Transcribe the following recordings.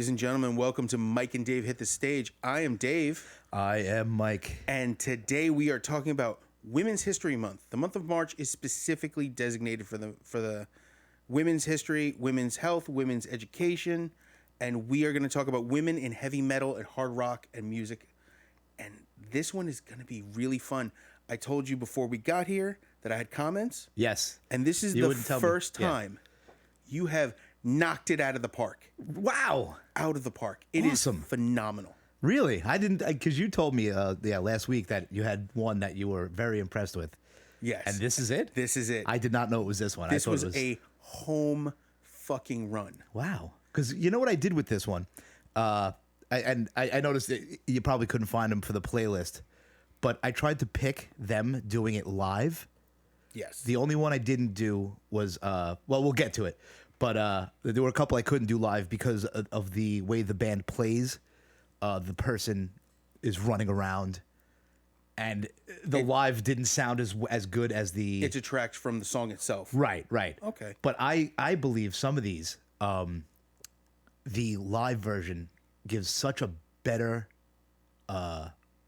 Ladies and gentlemen, welcome to Mike and Dave Hit the Stage. I am Dave. I am Mike. And today we are talking about Women's History Month. The month of March is specifically designated for the women's history, women's health, women's education, and we are going to talk about women in heavy metal and hard rock and music. And this one is going to be really fun. I told you before we got here that I had comments. Yes. And this is the first time you have knocked it out of the park. Wow. Out of the park. It Awesome. is phenomenal. Really? I didn't, because you told me last week that you had one that you were very impressed with. Yes. And this is it? This is it. I did not know it was this one. This I thought was it was a home fucking run. Wow. Because you know what I did with this one? I noticed that you probably couldn't find them for the playlist, but I tried to pick them doing it live. Yes. The only one I didn't do was, well, we'll get to it. But there were a couple I couldn't do live because of the way the band plays. The person is running around, and the live didn't sound as good as the... It detracts from the song itself. Right. Okay. But I believe some of these, the live version gives such a better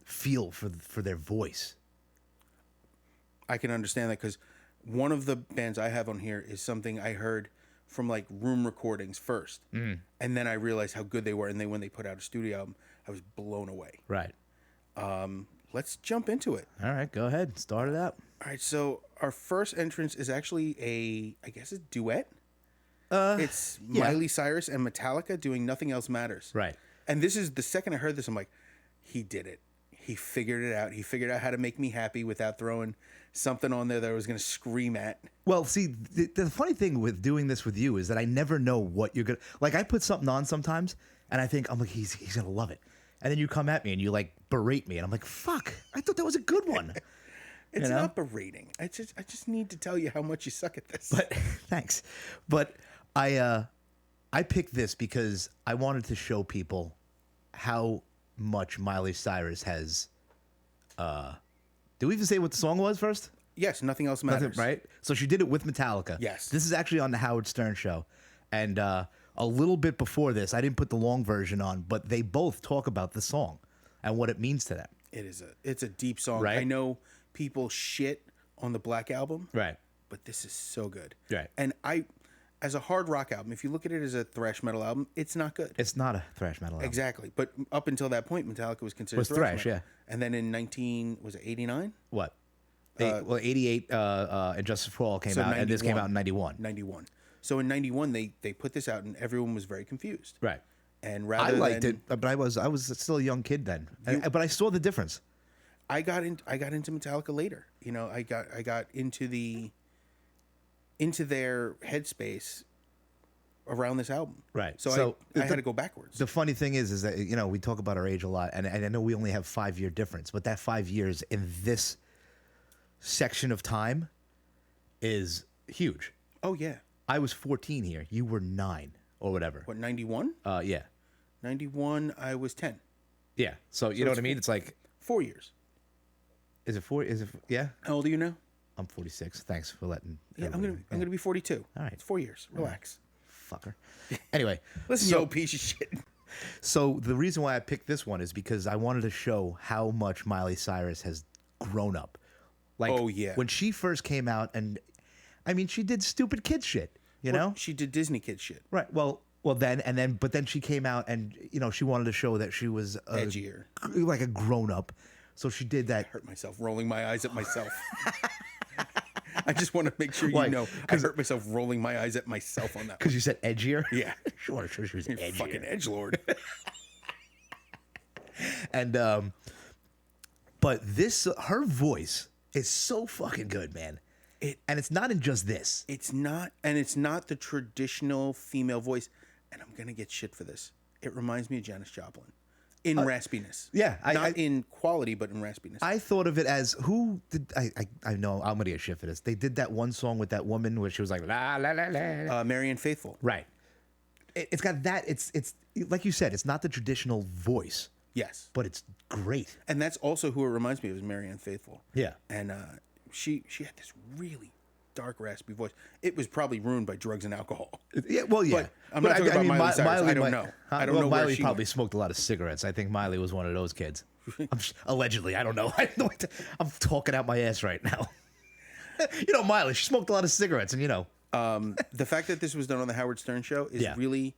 feel for their voice. I can understand that because one of the bands I have on here is something I heard from like room recordings first, and then I realized how good they were, and then when they put out a studio album, I was blown away. Right. Let's jump into it. All right, go ahead. Start it out. All right, so our first entrance is actually I guess a duet. It's Miley Cyrus and Metallica doing Nothing Else Matters. Right. And this is the second I heard this, I'm like, he did it. He figured it out. He figured out how to make me happy without throwing something on there that I was going to scream at. Well, see, the funny thing with doing this with you is that I never know what you're going to... Like, I put something on sometimes, and I think, I'm like, he's going to love it. And then you come at me, and you, like, berate me, and I'm like, fuck, I thought that was a good one. It's not berating. I just need to tell you how much you suck at this. But, thanks. But I picked this because I wanted to show people how much Miley Cyrus has... do we even say what the song was first? Yes, Nothing Else Matters. Right? So she did it with Metallica. Yes. This is actually on the Howard Stern show. And a little bit before this, I didn't put the long version on, but they both talk about the song and what it means to them. It's a deep song. Right. I know people shit on the Black Album. Right. But this is so good. Right. And as a hard rock album, if you look at it as a thrash metal album, it's not good. It's not a thrash metal album. Exactly. But up until that point, Metallica was considered thrash, metal. yeah. And then in 89? What? 88 and Justice for All came out, 91. and this came out in 91. 91. So in 91, they put this out, and everyone was very confused. Right. And I liked it, but I was still a young kid then. But I saw the difference. I got into Metallica later. You know, I got into their headspace around this album. Right. So I had to go backwards. The funny thing is that, you know, we talk about our age a lot, and I know we only have 5-year difference, but that 5 years in this section of time is huge. Oh, yeah. I was 14 here. You were 9 or whatever. What, 91? Yeah. 91, I was 10. Yeah. So you know what I mean? It's like 4 years. Is it 4? Is it? Yeah. How old are you now? I'm 46. Thanks for letting. Yeah, I'm gonna be 42. All right. It's 4 years. Relax. Fucker. Anyway, Listen, yo, piece of shit. So the reason why I picked this one is because I wanted to show how much Miley Cyrus has grown up. Like, oh yeah. When she first came out, and I mean, she did stupid kid shit. You know, she did Disney kid shit. Right. Well, but then she came out, and you know, she wanted to show that she was edgier, like a grown up. So she did that. I hurt myself rolling my eyes at myself. I just want to make sure you know I hurt myself rolling my eyes at myself on that. Because you said edgier? Yeah. Sure, she was edgier. Fucking edgelord. And, but her voice is so fucking good, man. And it's not in just this. It's not the traditional female voice. And I'm going to get shit for this. It reminds me of Janis Joplin. In raspiness. Yeah. Not in quality, but in raspiness. I thought of it as I know I'm going to get shit for this. They did that one song with that woman where she was like, la, la, la, la. Marianne Faithfull. Right. It's got that. It's like you said, it's not the traditional voice. Yes. But it's great. And that's also who it reminds me of is Marianne Faithfull. Yeah. And she had this really, dark, raspy voice. It was probably ruined by drugs and alcohol. Yeah, well, yeah. But I'm not talking about Miley Cyrus. I don't know. I don't know where Miley she probably went. smoked a lot of cigarettes. I think Miley was one of those kids. Allegedly, I don't know. I'm talking out my ass right now. Miley, she smoked a lot of cigarettes, and The fact that this was done on the Howard Stern show is really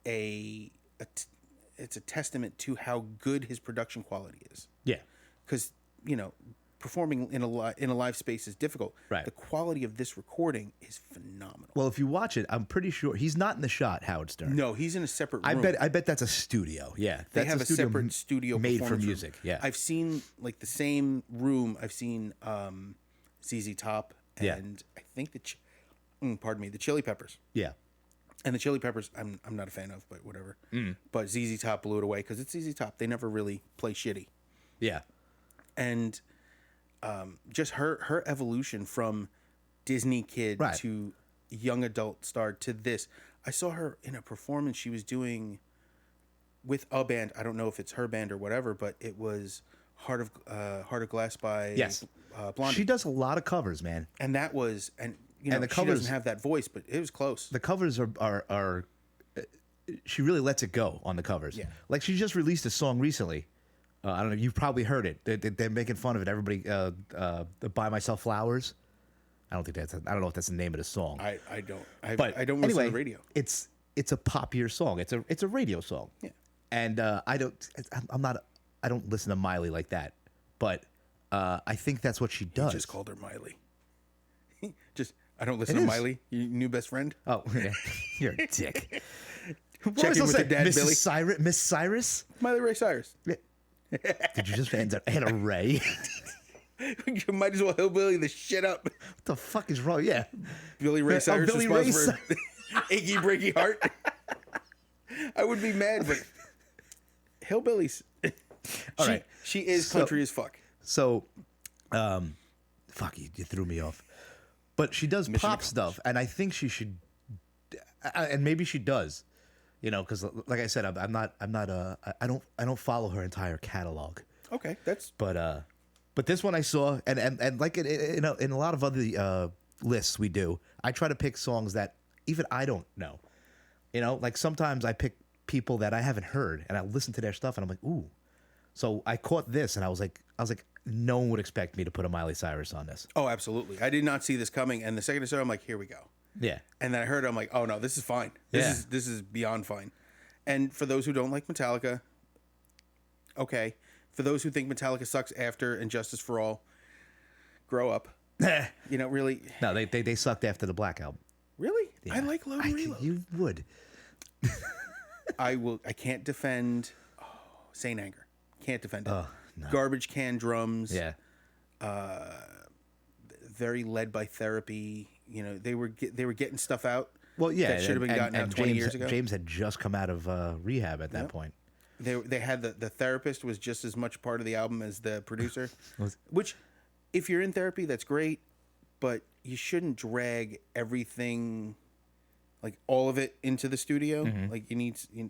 it's a testament to how good his production quality is. Yeah. Because performing in a live space is difficult. Right. The quality of this recording is phenomenal. Well, if you watch it, I'm pretty sure he's not in the shot, Howard Stern. No, he's in a separate room. I bet that's a studio. Yeah, They have a separate studio made for performance room. music. Yeah, I've seen like the same room. I've seen ZZ Top and I think the Chili Peppers. Yeah. And the Chili Peppers, I'm not a fan of, but whatever. But ZZ Top blew it away because it's ZZ Top. They never really play shitty. Yeah. And just her evolution from Disney kid to young adult star to this. I saw her in a performance she was doing with a band. I don't know if it's her band or whatever, but it was Heart of Glass by Blondie. She does a lot of covers, man. And that was the the she covers doesn't have that voice, but it was close. The covers are she really lets it go on the covers. Yeah. Like she just released a song recently. I don't know. You've probably heard it. They're making fun of it. Everybody, Buy Myself Flowers. I don't know if that's the name of the song. I don't. But I don't listen to the radio. It's a poppier song. It's a radio song. Yeah. And I don't listen to Miley like that. But I think that's what she does. You just called her Miley. I don't listen to Miley. Your new best friend. Oh, yeah. You're a dick. Check in with your dad, Billy. Miss Cyrus? Miley Ray Cyrus. Yeah. Did you just Anna Ray? You might as well hillbilly the shit up. What the fuck is wrong? Yeah. Billy Ray Cyrus Billy responds Ray for Achy Breaky Heart. I would be mad, but hillbillies. All right. She is country as fuck. So, fuck you threw me off. But she does pop stuff, and I think she should, and maybe she does, because like I said, I don't follow her entire catalog. Okay, But this one I saw, and like in a lot of other lists we do, I try to pick songs that even I don't know. Like sometimes I pick people that I haven't heard, and I listen to their stuff, and I'm like, ooh. So I caught this, and I was like, no one would expect me to put a Miley Cyrus on this. Oh, absolutely. I did not see this coming, and the second I saw it, I'm like, here we go. Yeah. And then I heard it, I'm like, oh no, this is fine. This is beyond fine. And for those who don't like Metallica, okay. For those who think Metallica sucks after And Justice for All, grow up. Really. No, they sucked after the Black Album. Really? Yeah. I like Load and Reload. You would. I can't defend Saint Anger. Can't defend it. Oh, no. Garbage Can Drums. Yeah. Very led by Therapy. They were getting stuff out. Well, yeah, that should have been gotten out 20 years ago. James had just come out of rehab at that point. They had the therapist was just as much part of the album as the producer, which, if you're in therapy, that's great, but you shouldn't drag everything, like all of it, into the studio. Mm-hmm. Like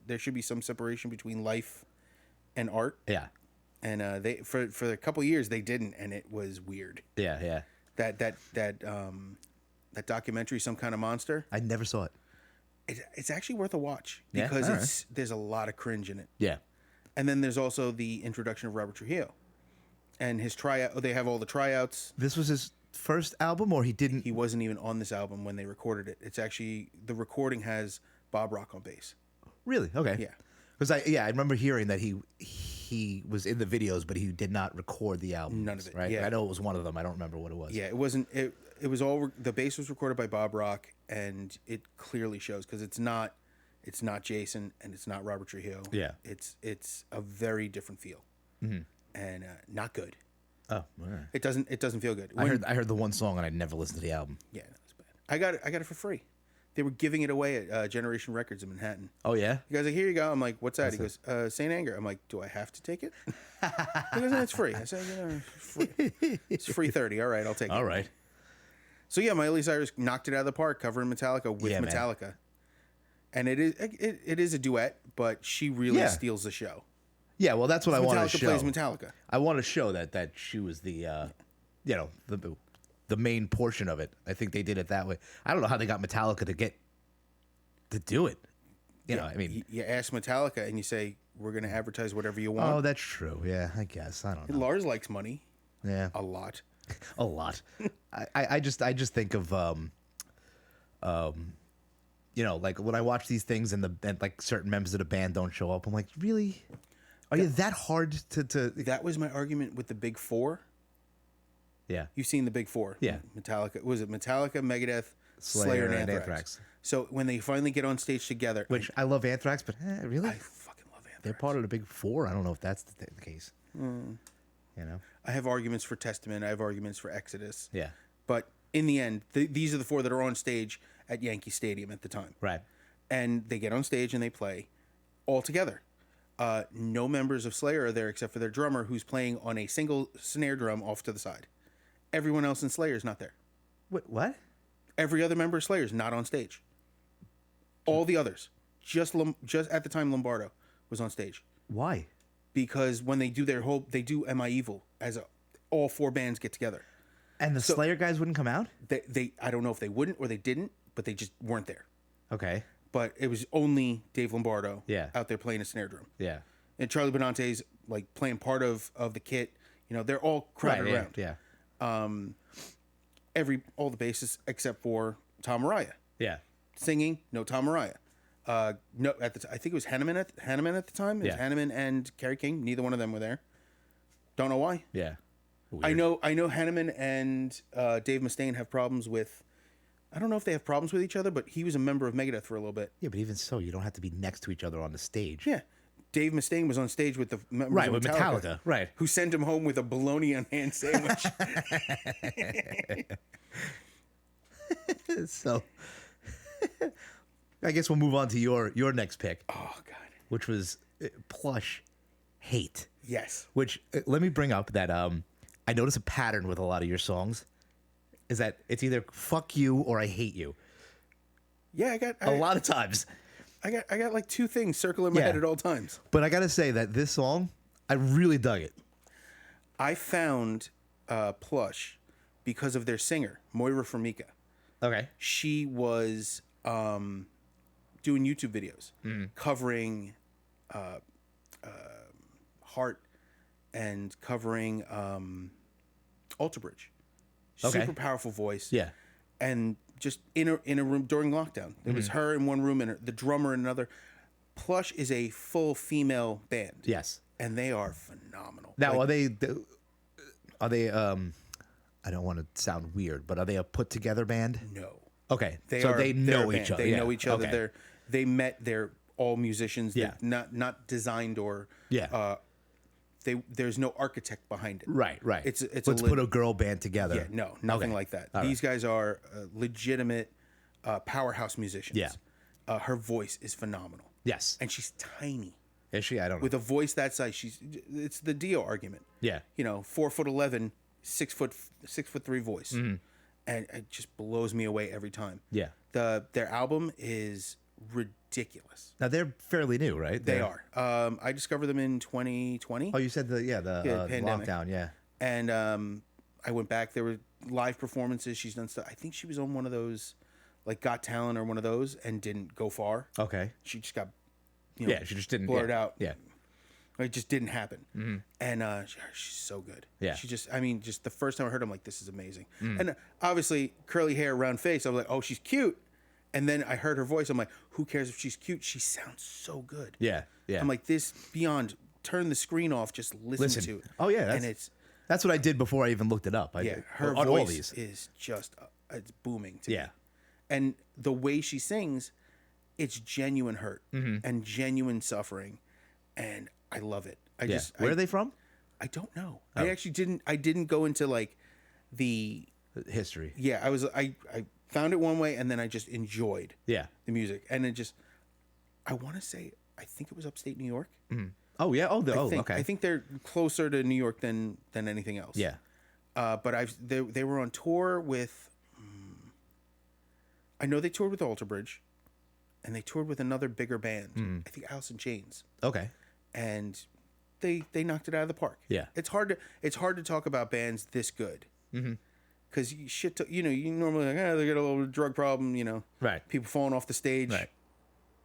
there should be some separation between life and art. Yeah. And they for a couple of years they didn't, and it was weird. Yeah, yeah. That documentary, Some Kind of Monster. I never saw it. It's actually worth a watch Yeah? because there's a lot of cringe in it. Yeah. And then there's also the introduction of Robert Trujillo, and his tryout. They have all the tryouts. This was his first album, or he didn't? He wasn't even on this album when they recorded it. It's actually the recording has Bob Rock on bass. Really? Okay. Yeah. Because I remember hearing that he was in the videos, but he did not record the album. None of it. Right. Yeah. I know it was one of them. I don't remember what it was. Yeah. It wasn't. It was all the bass was recorded by Bob Rock, and it clearly shows because it's not Jason and it's not Robert Trujillo. Yeah. It's a very different feel, and not good. Oh, all right. It doesn't feel good. I heard the one song and I never listened to the album. Yeah, that's bad. I got it for free. They were giving it away at Generation Records in Manhattan. Oh yeah. You guys like, here you go. I'm like, what's that? He goes, Saint Anger. I'm like, do I have to take it? He goes, no, it's free. I said, free. It's free 30. All right, I'll take it. All right. So yeah, Miley Cyrus knocked it out of the park, covering Metallica with Metallica, and it is a duet, but she really steals the show. Yeah, well, that's what I wanted to show. Metallica plays Metallica. I want to show that she was the the main portion of it. I think they did it that way. I don't know how they got Metallica to do it. You know, I mean, you ask Metallica and you say, we're going to advertise whatever you want. oh, that's true. Yeah, I guess. I don't know. Lars likes money Yeah, a lot. a lot. I just think of you know, like when I watch these things and like certain members of the band don't show up, I'm like, really? Are you that hard to? That was my argument with the Big Four. Yeah. You've seen the Big Four. Yeah. Metallica. Was it Metallica, Megadeth, Slayer, and Anthrax? So when they finally get on stage together. Which I love Anthrax, but really? I fucking love Anthrax. They're part of the Big Four. I don't know if that's the case. You know? I have arguments for Testament. I have arguments for Exodus. Yeah. But in the end, these are the four that are on stage at Yankee Stadium at the time. Right. And they get on stage and they play all together. No members of Slayer are there except for their drummer, who's playing on a single snare drum off to the side. Everyone else in Slayer is not there. What? Every other member of Slayer is not on stage. All the others, just at the time Lombardo was on stage, Why? because when they do they do Am I Evil as all four bands get together. And the Slayer guys wouldn't come out? They I don't know if they wouldn't or they didn't, but they just weren't there. Okay. But it was only Dave Lombardo Yeah. out there playing a snare drum. Yeah. And Charlie Benante's like playing part of the kit. You know, they're all crowded Right, around. Yeah. All the bassists except for Tom Araya. Yeah. Singing, no Tom Araya. No, I think it was Hanneman at the time. It was Yeah. Hanneman and Kerry King. Neither one of them were there. Don't know why. Yeah. I know Hanneman and Dave Mustaine have problems with. I don't know if they have problems with each other, but he was a member of Megadeth for a little bit. Yeah, but even so, you don't have to be next to each other on the stage. Yeah, Dave Mustaine was on stage with the members Right, of with Metallica, right. Who sent him home with a bologna on hand sandwich. So, I guess we'll move on to your next pick, Oh God. which was Plush Hate. Yes. Which let me bring up that I notice a pattern with a lot of your songs is that it's either fuck you or I hate you. Yeah, A lot of times. I got like two things circling in my Yeah. head at all times. But I got to say that this song, I really dug it. I found Plush because of their singer, Moira Formica. Okay. She was doing YouTube videos covering Heart and covering Alter Bridge. Okay. Super powerful voice. Yeah. And just in a room during lockdown. It was her in one room and the drummer in another. Plush is a full female band. Yes. And they are phenomenal. Now, Like, are they I don't want to sound weird, but are they a put together band? no. Okay. They know a each band. other. They Yeah. know each other. Okay. They met. They're all musicians. Yeah. They're not designed or Yeah. There's no architect behind it. Right. It's Let's put a girl band together. Yeah, no, nothing Okay. like that. All These guys are legitimate powerhouse musicians. Yeah. Her voice is phenomenal. Yes. And she's tiny. Is she? I don't know. With a voice that size, it's the Dio argument. Yeah. You know, 4'11", 6'3" voice. And it just blows me away every time. Yeah. Their album is ridiculous. Now they're fairly new, right? They are. I discovered them in 2020. Oh, you said the pandemic. lockdown, yeah. And I went back. There were live performances. She's done stuff. I think she was on one of those, like Got Talent or one of those, and didn't go far. Okay. She just got, you know, Yeah, she just didn't blurred yeah. out. Yeah. It just didn't happen. And she's so good. Yeah. She just, I mean, just the first time I heard her, I'm like, this is amazing. And obviously, curly hair, round face. I was like, oh, she's cute. And then I heard her voice. I'm like, who cares if she's cute? She sounds so good. Yeah. Yeah. I'm like, this beyond, turn the screen off, just listen to it. Oh, yeah, And it's, That's what I did before I even looked it up. her on all voice these. is just, it's booming to Yeah. me. And the way she sings, it's genuine hurt and genuine suffering. And I love it. Yeah. Where are they from? I don't know. I actually didn't go into like the History. yeah. I found it one way and then I just enjoyed Yeah. the music and it just I want to say I think it was upstate New York. Oh yeah. Okay. I think they're closer to New York than anything else. Yeah. But they were on tour with. I know they toured with Alter Bridge, and they toured with another bigger band. I think Alice in Chains. Okay. And they knocked it out of the park. Yeah. It's hard to talk about bands this good. because you normally like, they get a little drug problem, Right. people falling off the stage. Right.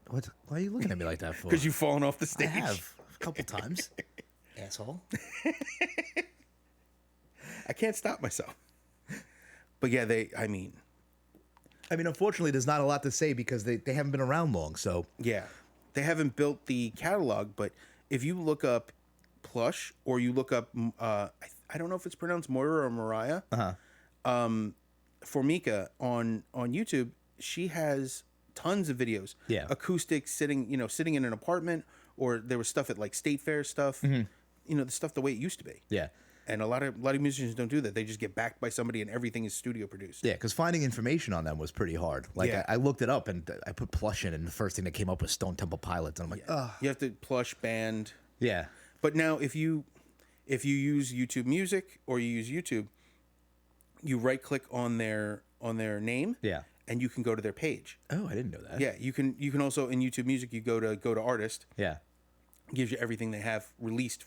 What? Why are you looking at me like that for? Because you've fallen off the I stage. have a couple times. Asshole. I can't stop myself. But yeah, I mean, unfortunately, there's not a lot to say because they haven't been around long. So yeah, they haven't built the catalog. But if you look up Plush or you look up, I don't know if it's pronounced Moira or Mariah. Formica on YouTube, she has tons of videos. Yeah. Acoustic sitting in an apartment, or there was stuff at like State Fair stuff. The stuff the way it used to be. yeah, And a lot of musicians don't do that. They just get backed by somebody and everything is studio produced. yeah. Because finding information on them was pretty hard. Like Yeah. I looked it up and I put Plush in, and the first thing that came up was Stone Temple Pilots, and I'm like, oh, You have to Plush band. yeah, But now if you use YouTube Music or you use YouTube, you right click on their name. yeah. And you can go to their page. Oh, I didn't know that. Yeah, you can also in YouTube Music you go to artist. yeah. It gives you everything they have released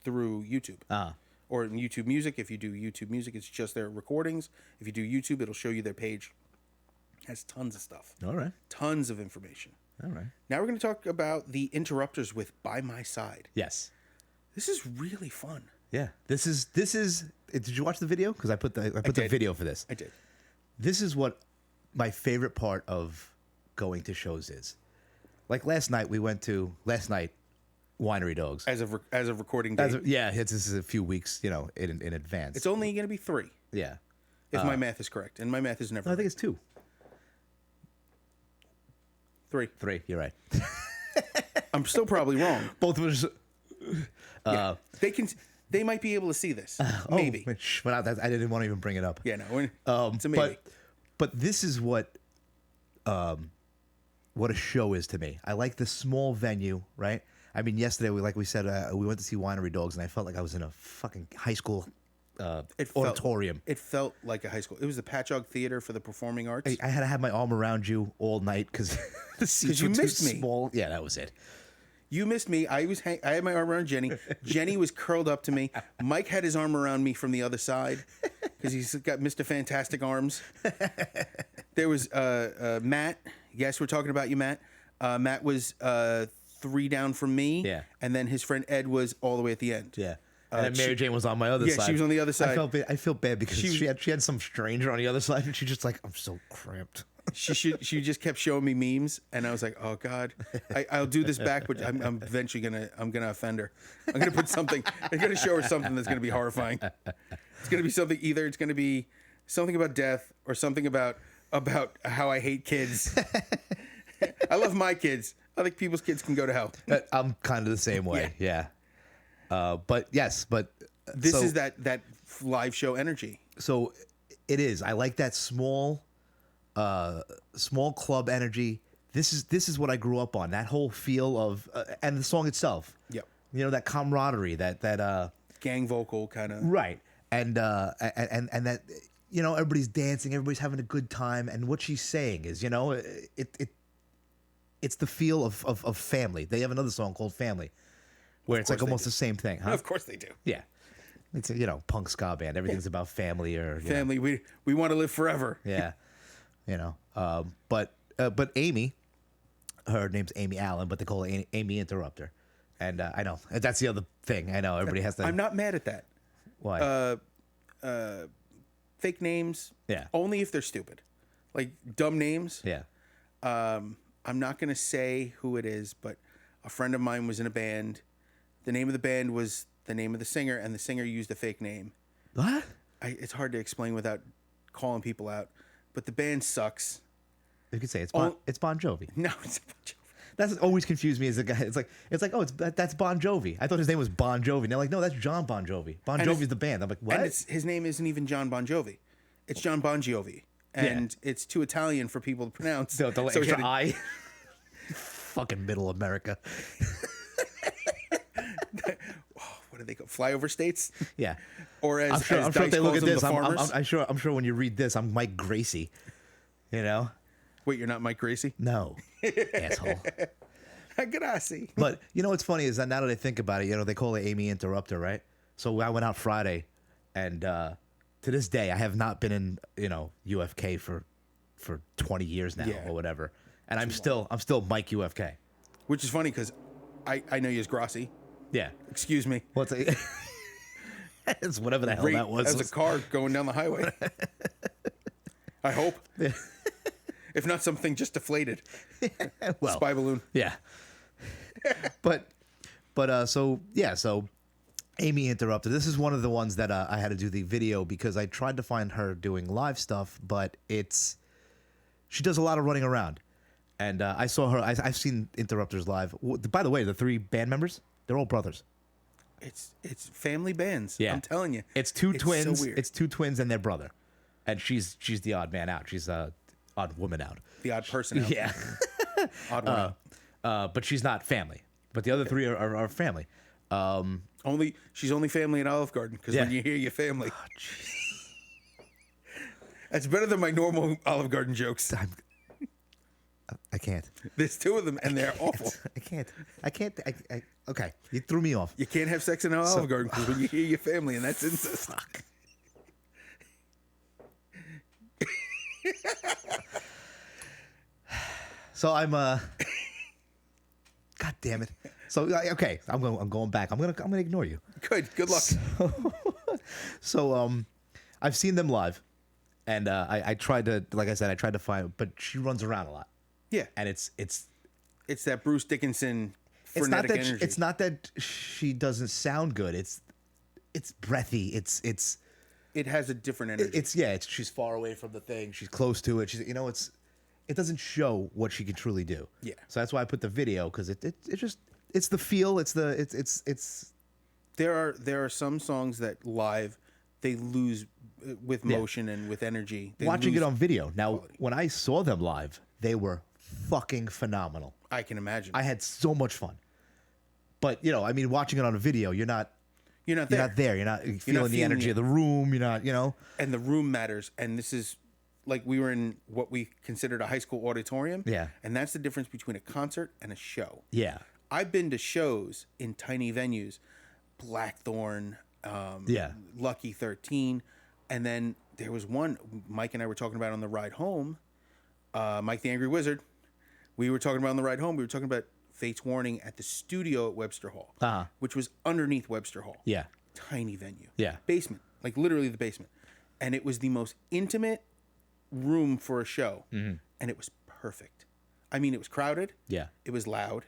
through YouTube. Ah, Or in YouTube Music, if you do YouTube Music, it's just their recordings. If you do YouTube, it'll show you their page. It has tons of stuff. all right, Tons of information. all right. Now we're going to talk about the Interrupters with By My Side. Yes. This is really fun. Yeah. This is. Did you watch the video? Because I put the did. video for this. I did. This is what my favorite part of going to shows is. Like last night, Winery Dogs. As of recording date. This is a few weeks, in advance. It's only going to be 3, yeah. if my math is correct. And my math is never No, I think it's 2. 3. 3. You're right. I'm still probably wrong. Both of us. Yeah. They might be able to see this. Maybe. But I didn't want to even bring it up. Yeah, no. It's a maybe. But this is what a show is to me. I like the small venue, right? I mean, yesterday we went to see Winery Dogs, and I felt like I was in a fucking high school auditorium. It felt like a high school. It was the Patchogue Theater for the Performing Arts. I had to have my arm around you all night because the seats were too small. Yeah, that was it. You missed me. I had my arm around Jenny. Jenny was curled up to me. Mike had his arm around me from the other side because he's got Mr. Fantastic arms. There was Matt. Yes, we're talking about you, Matt. Matt was 3 down from me. Yeah. And then his friend Ed was all the way at the end. Yeah. And then Mary Jane was on my other side. Yeah, she was on the other side. I felt bad because she had some stranger on the other side, and she just like, I'm so cramped. She just kept showing me memes, and I was like, oh God, I'll do this back, but I'm eventually gonna offend her. I'm gonna show her something that's gonna be horrifying. It's gonna be something. Either it's gonna be something about death or something about how I hate kids. I love my kids. I think people's kids can go to hell. I'm kind of the same way. Yeah. But yes, this is that live show energy. So it is. I like that small club energy. This is what I grew up on. That whole feel of and the song itself. Yep. That camaraderie, that gang vocal kind of. right. And that everybody's dancing, everybody's having a good time, and what she's saying is, it's the feel of family. They have another song called Family, where it's like almost the same thing, huh? Of course they do. Yeah. It's a punk ska band. Everything's about family or family. We want to live forever. Yeah. But Amy, her name's Amy Allen, but they call her Amy Interrupter. And I know that's the other thing. I know everybody has to. I'm not mad at that. Why? Fake names. Yeah. Only if they're stupid, like dumb names. Yeah. I'm not gonna say who it is, but a friend of mine was in a band. The name of the band was the name of the singer, and the singer used a fake name. What? It's hard to explain without calling people out, but the band sucks. You could say it's Bon Jovi. No, it's a bunch of. That's always confused me as a guy. It's like that's Bon Jovi. I thought his name was Bon Jovi. And they're like, no, that's John Bon Jovi. Bon Jovi's the band. I'm like, what? And his name isn't even John Bon Jovi. It's John Bon Jovi. And it's too Italian for people to pronounce. The extra I. Fucking middle America. What do they call flyover states? Yeah. Or as I'm sure Dice if they look at calls them, this, the farmers. I'm sure when you read this, I'm Mike Gracie. Wait, you're not Mike Gracie? No, asshole. Gracie. But what's funny is that now that I think about it, they call it Amy Interrupter, right? So I went out Friday, and to this day, I have not been in UFK for 20 years now Yeah. or whatever, and I'm still Mike UFK. Which is funny because I know you as Grossi. Yeah. Excuse me. What's it? It's whatever the hell Rate that was. as a car going down the highway. I hope. If not something just deflated. Well, Spy balloon. yeah. but so Amy interrupted. This is one of the ones that I had to do the video because I tried to find her doing live stuff, but she does a lot of running around. And I saw her. I've seen Interrupters live. By the way, the 3 band members, they're all brothers. It's family bands. Yeah. I'm telling you. It's two twins. So weird. It's 2 twins and their brother. And she's the odd man out. She's odd woman out. The odd person out. Yeah. Odd one out. But she's not family. But the other 3 are family. She's only family at Olive Garden because Yeah. when you hear your family. That's better than my normal Olive Garden jokes. I can't. There's 2 of them and they're awful. I can't. Okay, you threw me off. You can't have sex in an Olive Garden because when you hear your family and that's incest. Fuck. So I'm God damn it. So okay, I'm going back. I'm gonna ignore you. Good luck. So I've seen them live, and I tried to, like I said, I tried to find, but she runs around a lot, Yeah. and it's that Bruce Dickinson it's not frenetic that energy. it's not that she doesn't sound good. It's breathy. It has a different energy. She's far away from the thing. She's close to it. It doesn't show what she can truly do. Yeah. So that's why I put the video because it's the feel. It's There are some songs that live they lose with motion and with energy. They watching lose it on video. Now, quality. when I saw them live, they were fucking phenomenal. I can imagine. I had so much fun. But watching it on a video, you're not You're not You're there. not there. You're not feeling the feeling energy it. of the room. You're not, And the room matters. And this is like we were in what we considered a high school auditorium. Yeah. And that's the difference between a concert and a show. Yeah. I've been to shows in tiny venues, Blackthorn, Yeah. Lucky 13. And then there was one Mike and I were talking about on the ride home. Mike the Angry Wizard. We were talking about on the ride home. We were talking about Fates Warning at the studio at Webster Hall, which was underneath Webster Hall. Yeah. Tiny venue. Yeah. Basement, like literally the basement. And it was the most intimate room for a show. Mm-hmm. And it was perfect. I mean, it was crowded. Yeah. It was loud.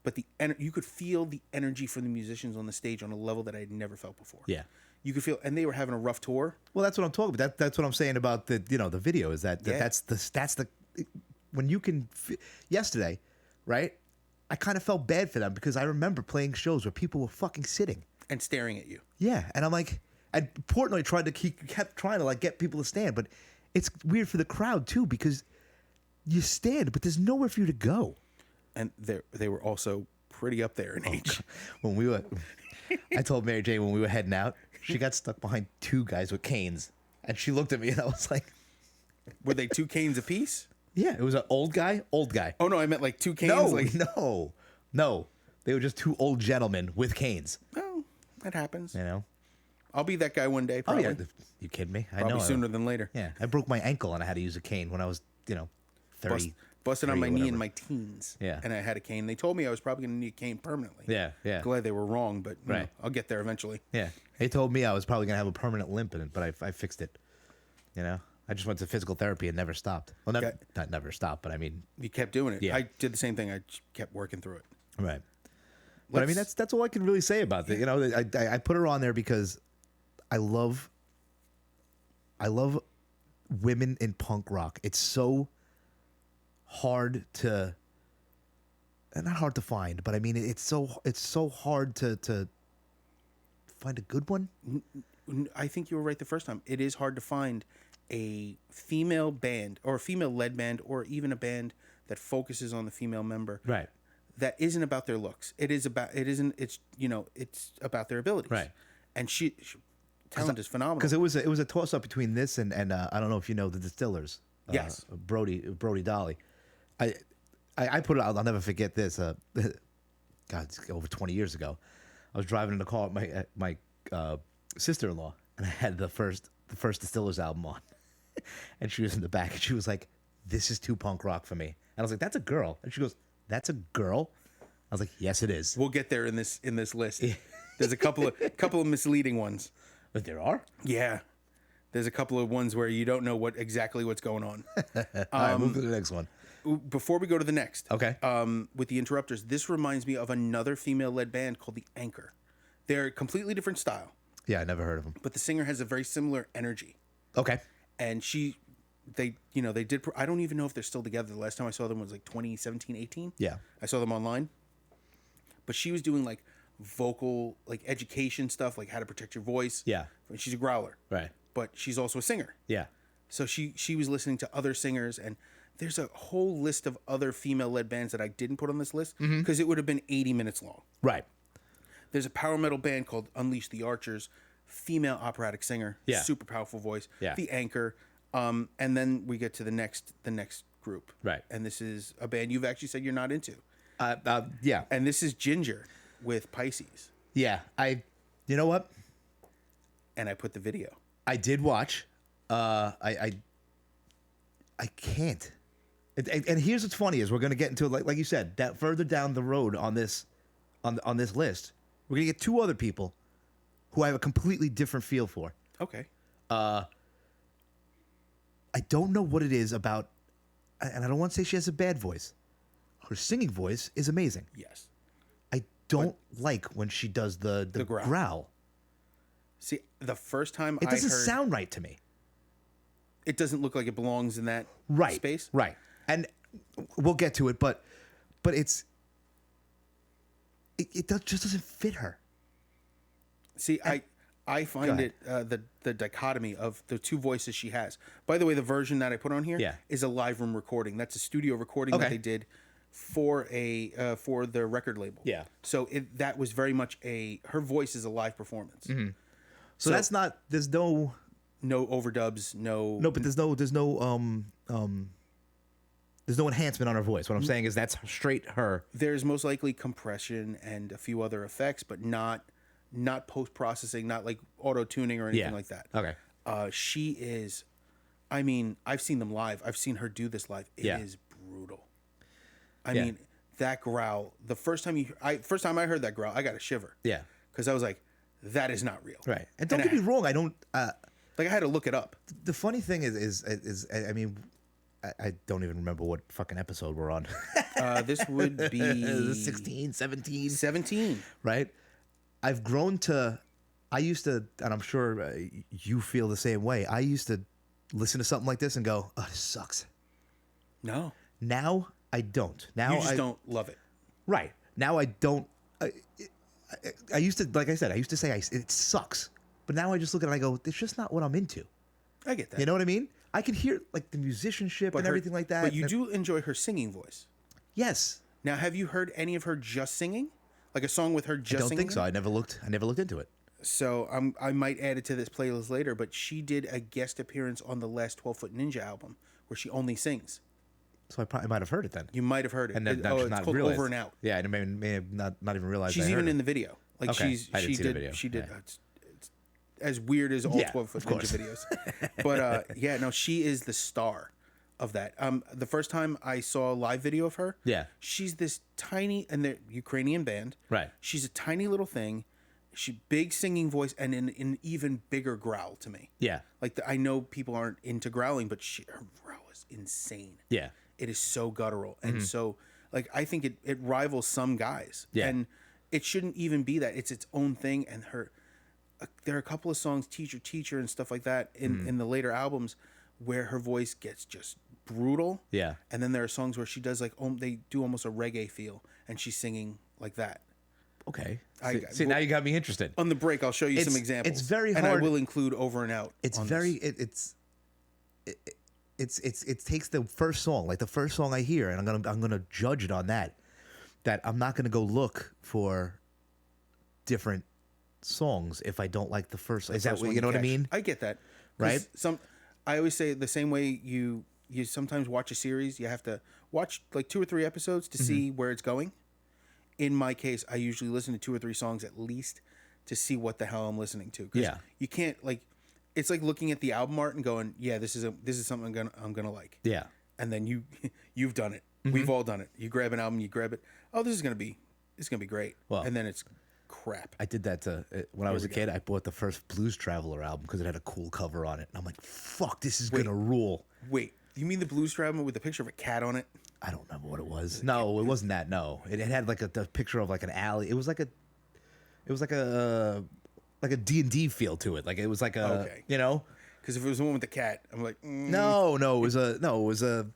But you could feel the energy from the musicians on the stage on a level that I had never felt before. Yeah. You could feel, and they were having a rough tour. Well, that's what I'm talking about. That's what I'm saying about the the video is that Yeah. that's the when you can yesterday, right? I kind of felt bad for them because I remember playing shows where people were fucking sitting And staring at you. Yeah, and I'm like, and Portnoy kept trying to like get people to stand, but it's weird for the crowd too because you stand, but there's nowhere for you to go. And they were also pretty up there in age. When we were, I told Mary Jane when we were heading out, she got stuck behind 2 guys with canes, and she looked at me and I was like, Were they 2 canes apiece? "Yeah, it was an old guy." Oh no, I meant like 2 canes. No, like, no, they were just 2 old gentlemen with canes. oh, that happens. You know? I'll be that guy one day. Probably. Oh yeah, you kidding me? I Probably know. sooner than later. Yeah, I broke my ankle and I had to use a cane when I was 30. Busted on 30 my or knee whatever. in my teens. Yeah. And I had a cane. They told me I was probably going to need a cane permanently. Yeah. Glad they were wrong, but you know, Right. I'll get there eventually. Yeah, they told me I was probably gonna have a permanent limp in it, but I fixed it. I just went to physical therapy and never stopped. Well, not never stopped, but I mean, You kept doing it. Yeah. I did the same thing. I just kept working through it. right. But I mean, that's all I can really say about it. I put her on there because I love women in punk rock. It's so hard to, not hard to find, but I mean, it's so hard to find a good one. I think you were right the first time. It is hard to find a female band or a female-led band or even a band that focuses on the female member. Right. That isn't about their looks. It's about their abilities. Right. And she talent is phenomenal. Because it was a toss up between this and I don't know if you know the Distillers. Yes. Brody Dolly. I put it. I'll never forget this. God, it's over 20 years ago. I was driving in the car with my sister-in-law, and I had the first Distillers album on, and she was in the back, and she was like, "This is too punk rock for me." And I was like, "That's a girl," and she goes, "That's a girl." I was like, "Yes, it is." We'll get there in this list. There's a couple of misleading ones. But there are. Yeah. There's a couple of ones where you don't know exactly what's going on. All right, move to the next one. Before we go to the next, Okay. with the Interrupters, this reminds me of another female-led band called the Anchor. They're a completely different style, Yeah, I never heard of them. but the singer has a very similar energy. Okay. And they did. I don't even know if they're still together. The last time I saw them was like 2017, 18. Yeah. I saw them online. But she was doing like vocal, like education stuff, like how to protect your voice. Yeah. She's a growler, Right. but she's also a singer. Yeah. So she was listening to other singers, and there's a whole list of other female-led bands that I didn't put on this list because it would have been 80 minutes long. Right. There's a power metal band called Unleash the Archers, female operatic singer, Yeah. super powerful voice. Yeah. The Anchor, and then we get to the next group. Right. And this is a band you've actually said you're not into, Yeah. and this is Ginger with Pisces, Yeah. You know what? and I put the video. I did watch. I can't. And here's what's funny is we're gonna get into like you said that further down the road on this list we're gonna get two other people who I have a completely different feel for. Okay. I don't know what it is about, and I don't want to say she has a bad voice. Her singing voice is amazing. Yes. I don't like when she does the growl. growl. See, the first time It I doesn't heard, sound right to me. it doesn't look like it belongs in that Right. space. Right. And we'll get to it, but it just doesn't fit her. See, I find it the dichotomy of the two voices she has. By the way, the version that I put on here Yeah. is a live room recording. That's a studio recording Okay. that they did for for the record label. Yeah. So that was very much her voice is a live performance. So that's not. There's no. No overdubs. No, but there's no enhancement on her voice. What I'm saying is that's straight her. There's most likely compression and a few other effects, but not post processing, not like auto tuning or anything like that. Okay. She is. I mean, I've seen them live. I've seen her do this live. It is brutal. I mean, that growl. The first time I heard that growl, I got a shiver. Yeah. Because I was like, that is not real. Right. And don't get me wrong. I don't. Like I had to look it up. The funny thing is I mean, I don't even remember what fucking episode we're on. This would be 16, 17. 17. Right. I've grown to. I used to, and I'm sure you feel the same way. I used to listen to something like this and go, "Oh, this sucks." No. Now I don't. Now You just don't love it. Right. Now I don't. I used to, like I said, I used to say it sucks. But now I just look at it and I go, it's just not what I'm into. I get that. You know what I mean? I can hear like the musicianship and everything like that. But you do enjoy her singing voice. Yes. Now, have you heard any of her just singing? Like a song with her just I don't singing? think so. I never looked into it. So I might add it to this playlist later, but she did a guest appearance on the last 12-Foot Ninja album where she only sings. So I probably might have heard it then. You might have heard it. And then it's not called realized. Over and Out. Yeah, I may have not even realized. She's I heard even it. in the video. Like Okay. I didn't see the video. She did. Yeah. It's as weird as all Yeah, 12-Foot of course. Ninja videos. But yeah, no, she is the star of that. The first time I saw a live video of her, Yeah. she's this tiny, and they're Ukrainian band. Right. She's a tiny little thing. She big singing voice and an even bigger growl to me. Yeah. Like I know people aren't into growling, but her growl is insane. Yeah. It is so guttural and so like I think it rivals some guys. Yeah. And it shouldn't even be that. It's its own thing. And there are a couple of songs, Teacher and stuff like that in the later albums where her voice gets just brutal. Yeah. And then there are songs where she does like they do almost a reggae feel and she's singing like that. Okay. I- See, now you got me interested. On the break, I'll show you some examples. it's very and I hard- will include Over and Out. It's on very. this. It takes the first song, like the first song I hear, and I'm gonna judge it on that. That I'm not gonna go look for different songs if I don't like the first. Is that First what one you know what I catch. mean? I get that. 'Cause Right? I always say the same way you sometimes watch a series, you have to watch like 2 or 3 episodes to see where it's going. In my case, I usually listen to 2 or 3 songs at least to see what the hell I'm listening to. 'Cause Yeah. you can't like. It's like looking at the album art and going, yeah, this is something I'm gonna like. Yeah. And then you've done it. We've all done it. You grab an album, you grab it. Oh, this is gonna be great. Well, and then it's crap. I did that when I was a kid. I bought the first Blues Traveler album because it had a cool cover on it, and I'm like, "Fuck, this is gonna rule." Wait, you mean the Blues Traveler with the picture of a cat on it? I don't remember what it was. No, it wasn't that. No, it had like the picture of like an alley. It was like a D&D feel to it. Like it was like a Okay. you know. Because if it was the one with the cat, I'm like, No, it was a.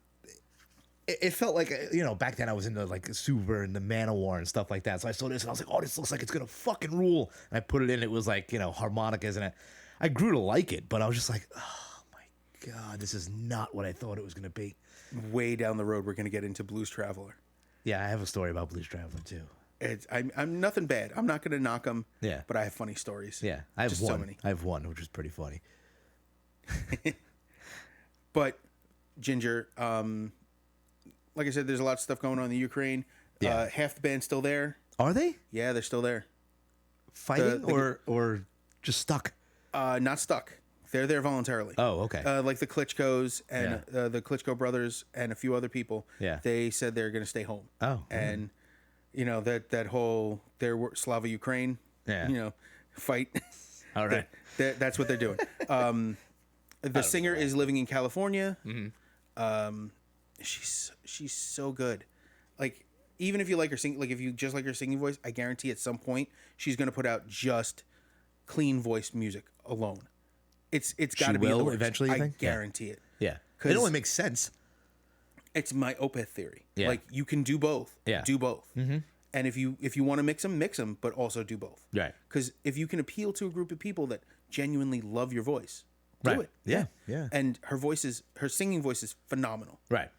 It felt like back then I was into like Super and the Manowar and stuff like that. So I saw this and I was like, oh, this looks like it's gonna fucking rule. And I put it in. It was like harmonicas and I grew to like it, but I was just like, oh my god, this is not what I thought it was gonna be. way down the road, we're gonna get into Blues Traveler. Yeah, I have a story about Blues Traveler too. I'm nothing bad. I'm not gonna knock them. Yeah. but I have funny stories. Yeah, I have Just one. so many. I have one, which is pretty funny. But Ginger, like I said, there's a lot of stuff going on in the Ukraine. Yeah. Half the band's still there. Are they Yeah, they're still there. fighting The- or just stuck? Not stuck. They're there voluntarily. Oh, okay. Like the Klitschko's and the Klitschko brothers and a few other people. Yeah. They said they're going to stay home. Oh, And that whole Slava Ukraine. Yeah. Fight. All right. That's what they're doing. The singer is living in California. She's so good. Like, even if you like her sing, like if you just like her singing voice, I guarantee at some point she's going to put out just clean voice music alone. It's got to be in the will works. eventually, you I think? Yeah. guarantee it. Yeah, 'Cause- it only makes sense. It's my Opeth theory. Yeah. Like, you can do both. Yeah. Do both. And if you want to mix them, but also do both. Right. Because if you can appeal to a group of people that genuinely love your voice, do Right. it. Yeah. And her singing voice is phenomenal. Right.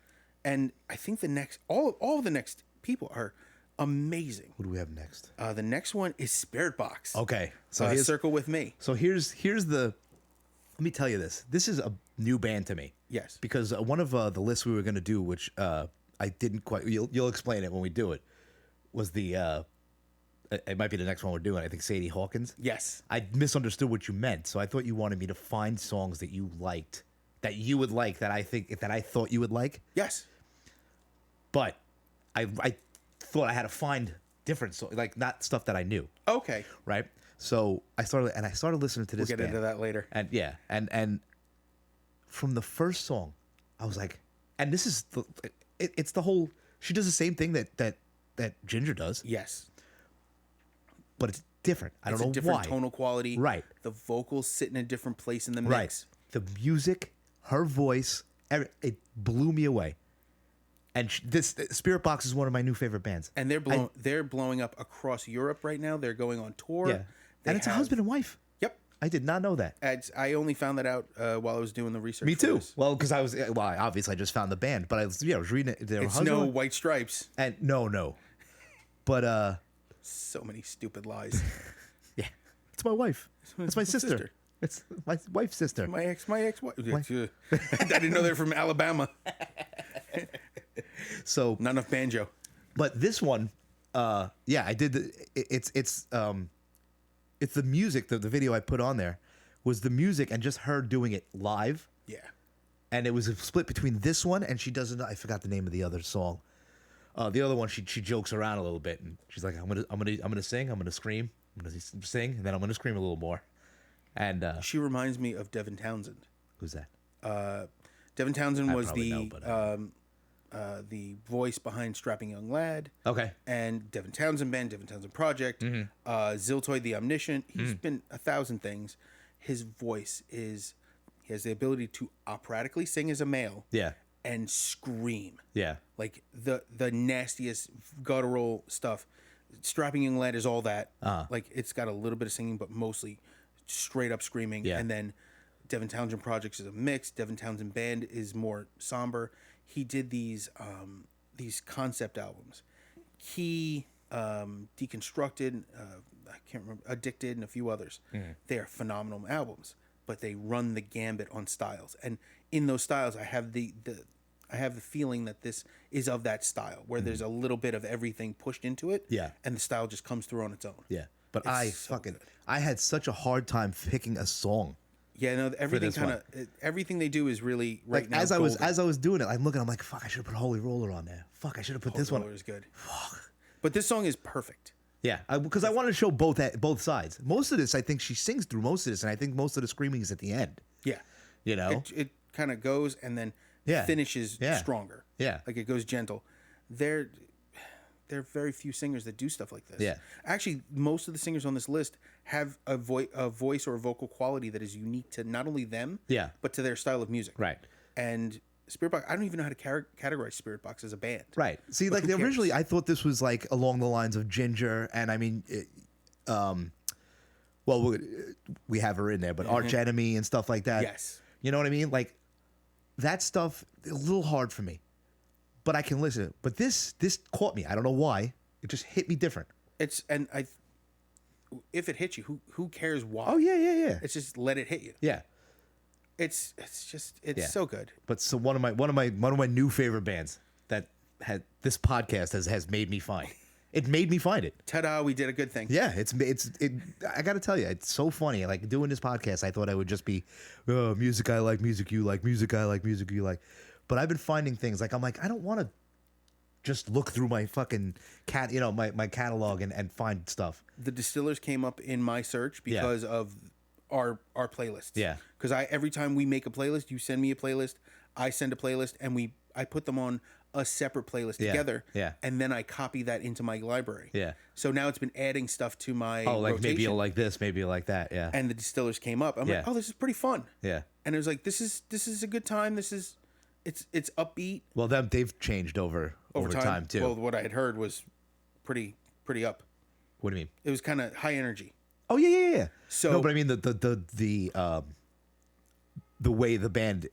And I think all of the next people are amazing. What do we have next? The next one is Spirit Box. Okay, so So here's Circle with Me. So here's the. Let me tell you this. This is a new band to me. Yes. Because one of the lists we were going to do, which I didn't quite. You'll explain it when we do it. Was the. It might be the next one we're doing. I think Sadie Hawkins. Yes. I misunderstood what you meant, so I thought you wanted me to find songs that you liked, that you would like, that I thought you would like. Yes. But I thought I had to find different songs, like not stuff that I knew. Okay. Right. So I started listening to this. We'll get band. into that later. And yeah, and from the first song, I was like, and this is it's the whole. She does the same thing that Ginger does, Yes. but it's different. I don't It's know a different why. tonal quality. Right. The vocals sit in a different place in the Right. mix. The music, her voice, it blew me away. And this Spirit Box is one of my new favorite bands. And they're blowing up across Europe right now. They're going on tour. Yeah, They and it's a have- husband and wife. Yep. I did not know that. I only found that out while I was doing the research. Me for too. this. Well, because obviously I just found the band, but I was reading it. Their It's husband no White Stripes. and no, but So many stupid lies. yeah, it's my wife. It's my sister. sister. It's my wife's sister. My ex-wife. I didn't know they're from Alabama. So, Not enough banjo. but this one, yeah, I did. It's the music. The video I put on there was the music and just her doing it live. Yeah. And it was a split between this one and she doesn't. I forgot the name of the other song. The other one, she jokes around a little bit and she's like, I'm gonna sing, I'm gonna scream, I'm gonna sing, and then I'm gonna scream a little more. And She reminds me of Devin Townsend. who's that? Devin Townsend was probably know, but the voice behind Strapping Young Lad. Okay. And Devin Townsend Band, Devin Townsend Project, Ziltoid the Omniscient. He's been 1,000 things. His voice he has the ability to operatically sing as a male Yeah. and scream. Yeah. Like the nastiest guttural stuff. Strapping Young Lad is all that. Like it's got a little bit of singing, but mostly straight up screaming. Yeah. And then Devin Townsend Projects is a mix. Devin Townsend Band is more somber. He did these concept albums. He deconstructed. I can't remember. Addicted and a few others. They are phenomenal albums, but they run the gambit on styles. And in those styles, I have the feeling that this is of that style where there's a little bit of everything pushed into it. Yeah. And the style just comes through on its own. Yeah. But so good. I had such a hard time picking a song. Yeah, no, everything this one. everything they do is really right Like now. as I golden. was doing it, I'm looking. I'm like, fuck, I should have put Holy Roller on there. Fuck, I should have put this Roller one. is good. But this song is perfect. Yeah, because I wanted to show both sides. Most of this, I think she sings through most of this, and I think most of the screaming is at the end. Yeah, You know, it kind of goes and then Yeah. finishes Yeah. stronger. Yeah. like it goes gentle. There are very few singers that do stuff like this. Yeah. Actually, most of the singers on this list have a voice or a vocal quality that is unique to not only them, Yeah. but to their style of music. Right. And Spirit Box, I don't even know how to categorize Spirit Box as a band. Right. See, But like who originally, cares? I thought this was like along the lines of Ginger, and I mean, well, we have her in there, but Arch Enemy and stuff like that. Yes. You know what I mean? Like that stuff, a little hard for me, but I can listen. But this caught me. I don't know why. It just hit me different. If it hits you, who cares why? Oh yeah. It's just let it hit you. Yeah. It's Yeah. so good. But so one of my new favorite bands that had this podcast has made me find. It made me find it. Ta-da! We did a good thing. Yeah, it. I got to tell you, it's so funny. Like doing this podcast, I thought I would just be, oh, music I like, music you like, music I like, music you like. But I've been finding things like I'm like I don't want to just look through my fucking my catalog and find stuff. The Distillers came up in my search because of our playlists. Yeah. Because every time we make a playlist, you send me a playlist, I send a playlist, and I put them on a separate playlist together. Yeah. And then I copy that into my library. Yeah. So now it's been adding stuff to my Like rotation. maybe you'll like this, maybe you'll like that. Yeah. And the Distillers came up. I'm Yeah. like, oh, this is pretty fun. Yeah. And it was like, this is a good time. It's upbeat Well, they've changed over time too. Well, what I had heard was pretty up. What do you mean? It was kind of high energy. Oh yeah. So- no, but I mean the way the band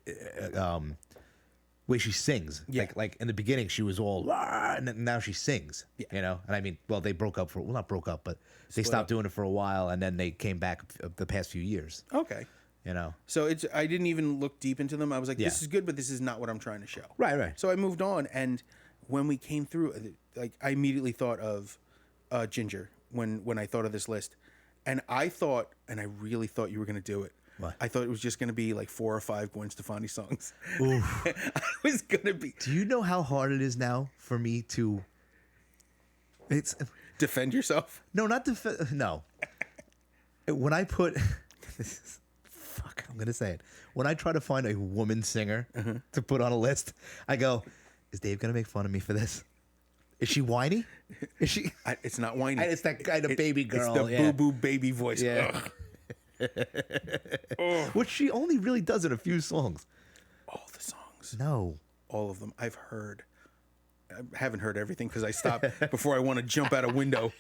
way she sings. Yeah. Like in the beginning she was all "Rah," and now she sings. Yeah. You know? And I mean, well, they broke up not broke up, but they Split stopped up. doing it for a while and then they came back the past few years. Okay. You know? So I didn't even look deep into them. I was like, this Yeah. is good, but this is not what I'm trying to show. Right. So I moved on, and when we came through, like I immediately thought of Ginger when I thought of this list, and I really thought you were going to do it. What? I thought it was just going to be like 4 or 5 Gwen Stefani songs. I was going to be Do you know how hard it is now for me to defend yourself. No, not no. When I put fuck, I'm gonna say it. When I try to find a woman singer to put on a list, I go, "Is Dave gonna make fun of me for this? Is she whiny? Is she?" It's not whiny. It's that kind of baby girl. It's the yeah. boo boo baby voice. Yeah. Ugh. Which she only really does in a few songs. All the songs, No. all of them. I've heard. I haven't heard everything because I stopped before I want to jump out a window.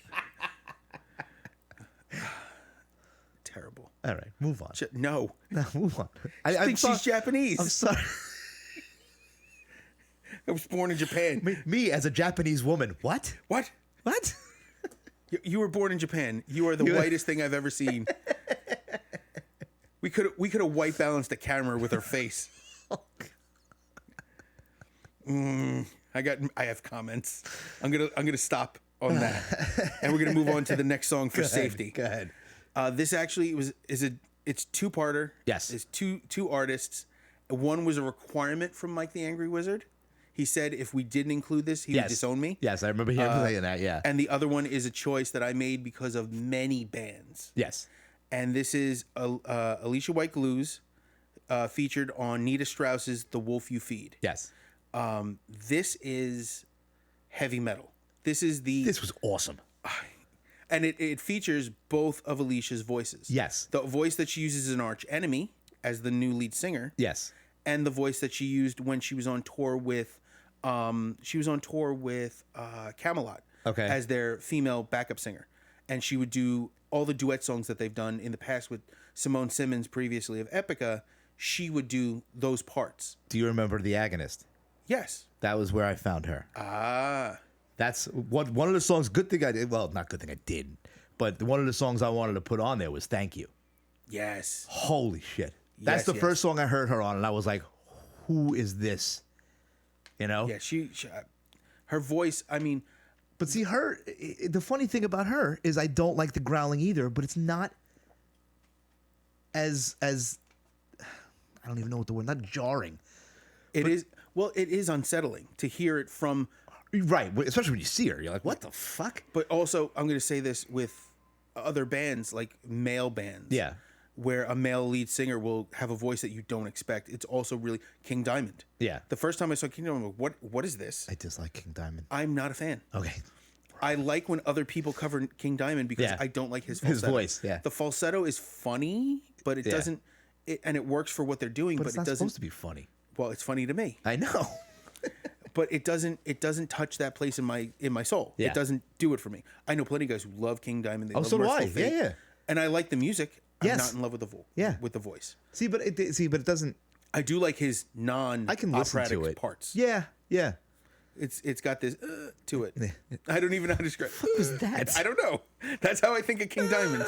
Terrible. All right, move on. No. No, move on. I think she's Japanese. I'm sorry. I was born in Japan. Me as a Japanese woman. What? What? What? You were born in Japan. You are the whitest thing I've ever seen. We could have white balanced the camera with her face. I have comments. I'm gonna stop on that, and we're gonna move on to the next song for safety. Go ahead. This actually it's two-parter. Yes. It's two artists. One was a requirement from Mike the Angry Wizard. He said if we didn't include this, he would disown me. Yes, I remember him saying that. Yeah. And the other one is a choice that I made because of many bands. Yes. And this is Alicia White Glues, featured on Nita Strauss's "The Wolf You Feed." Yes. This is heavy metal. This This was awesome. and it features both of Alicia's voices. Yes. The voice that she uses as an arch enemy as the new lead singer. Yes. And the voice that she used when she was on tour with Camelot. Okay. As their female backup singer. And she would do all the duet songs that they've done in the past with Simone Simmons previously of Epica. She would do those parts. Do you remember The Agonist? Yes. That was where I found her. Ah. That's one of the songs. Good thing I did. Well, not good thing I did, but one of the songs I wanted to put on there was "Thank You." Yes. Holy shit! That's the first song I heard her on, and I was like, "Who is this?" You know? Yeah, she her voice, I mean, But see, the funny thing about her is I don't like the growling either, but it's not as I don't even know what the word, not jarring. It is well, it is unsettling to hear it from. Right, especially when you see her, you're like, what the fuck? But also, I'm going to say this with other bands, like male bands. Yeah. Where a male lead singer will have a voice that you don't expect. It's also really King Diamond. Yeah. The first time I saw King Diamond, I'm like, what is this? I dislike King Diamond. I'm not a fan. Okay. I like when other people cover King Diamond because Yeah. I don't like his falsetto. His voice, yeah. The falsetto is funny, but it doesn't, and it works for what they're doing, but it's it not doesn't. supposed to be funny. Well, it's funny to me. I know. But it doesn't touch that place in my soul. Yeah. It doesn't do it for me. I know plenty of guys who love King Diamond. They love so do I. Merciful Fate. Yeah. And I like the music. I'm Yes. not in love with with the voice. See, but it doesn't. I do like his I can listen non-operatic to it. parts. Yeah. It's got this to it. I don't even know how to describe. What was that? I don't know. That's how I think of King Diamond.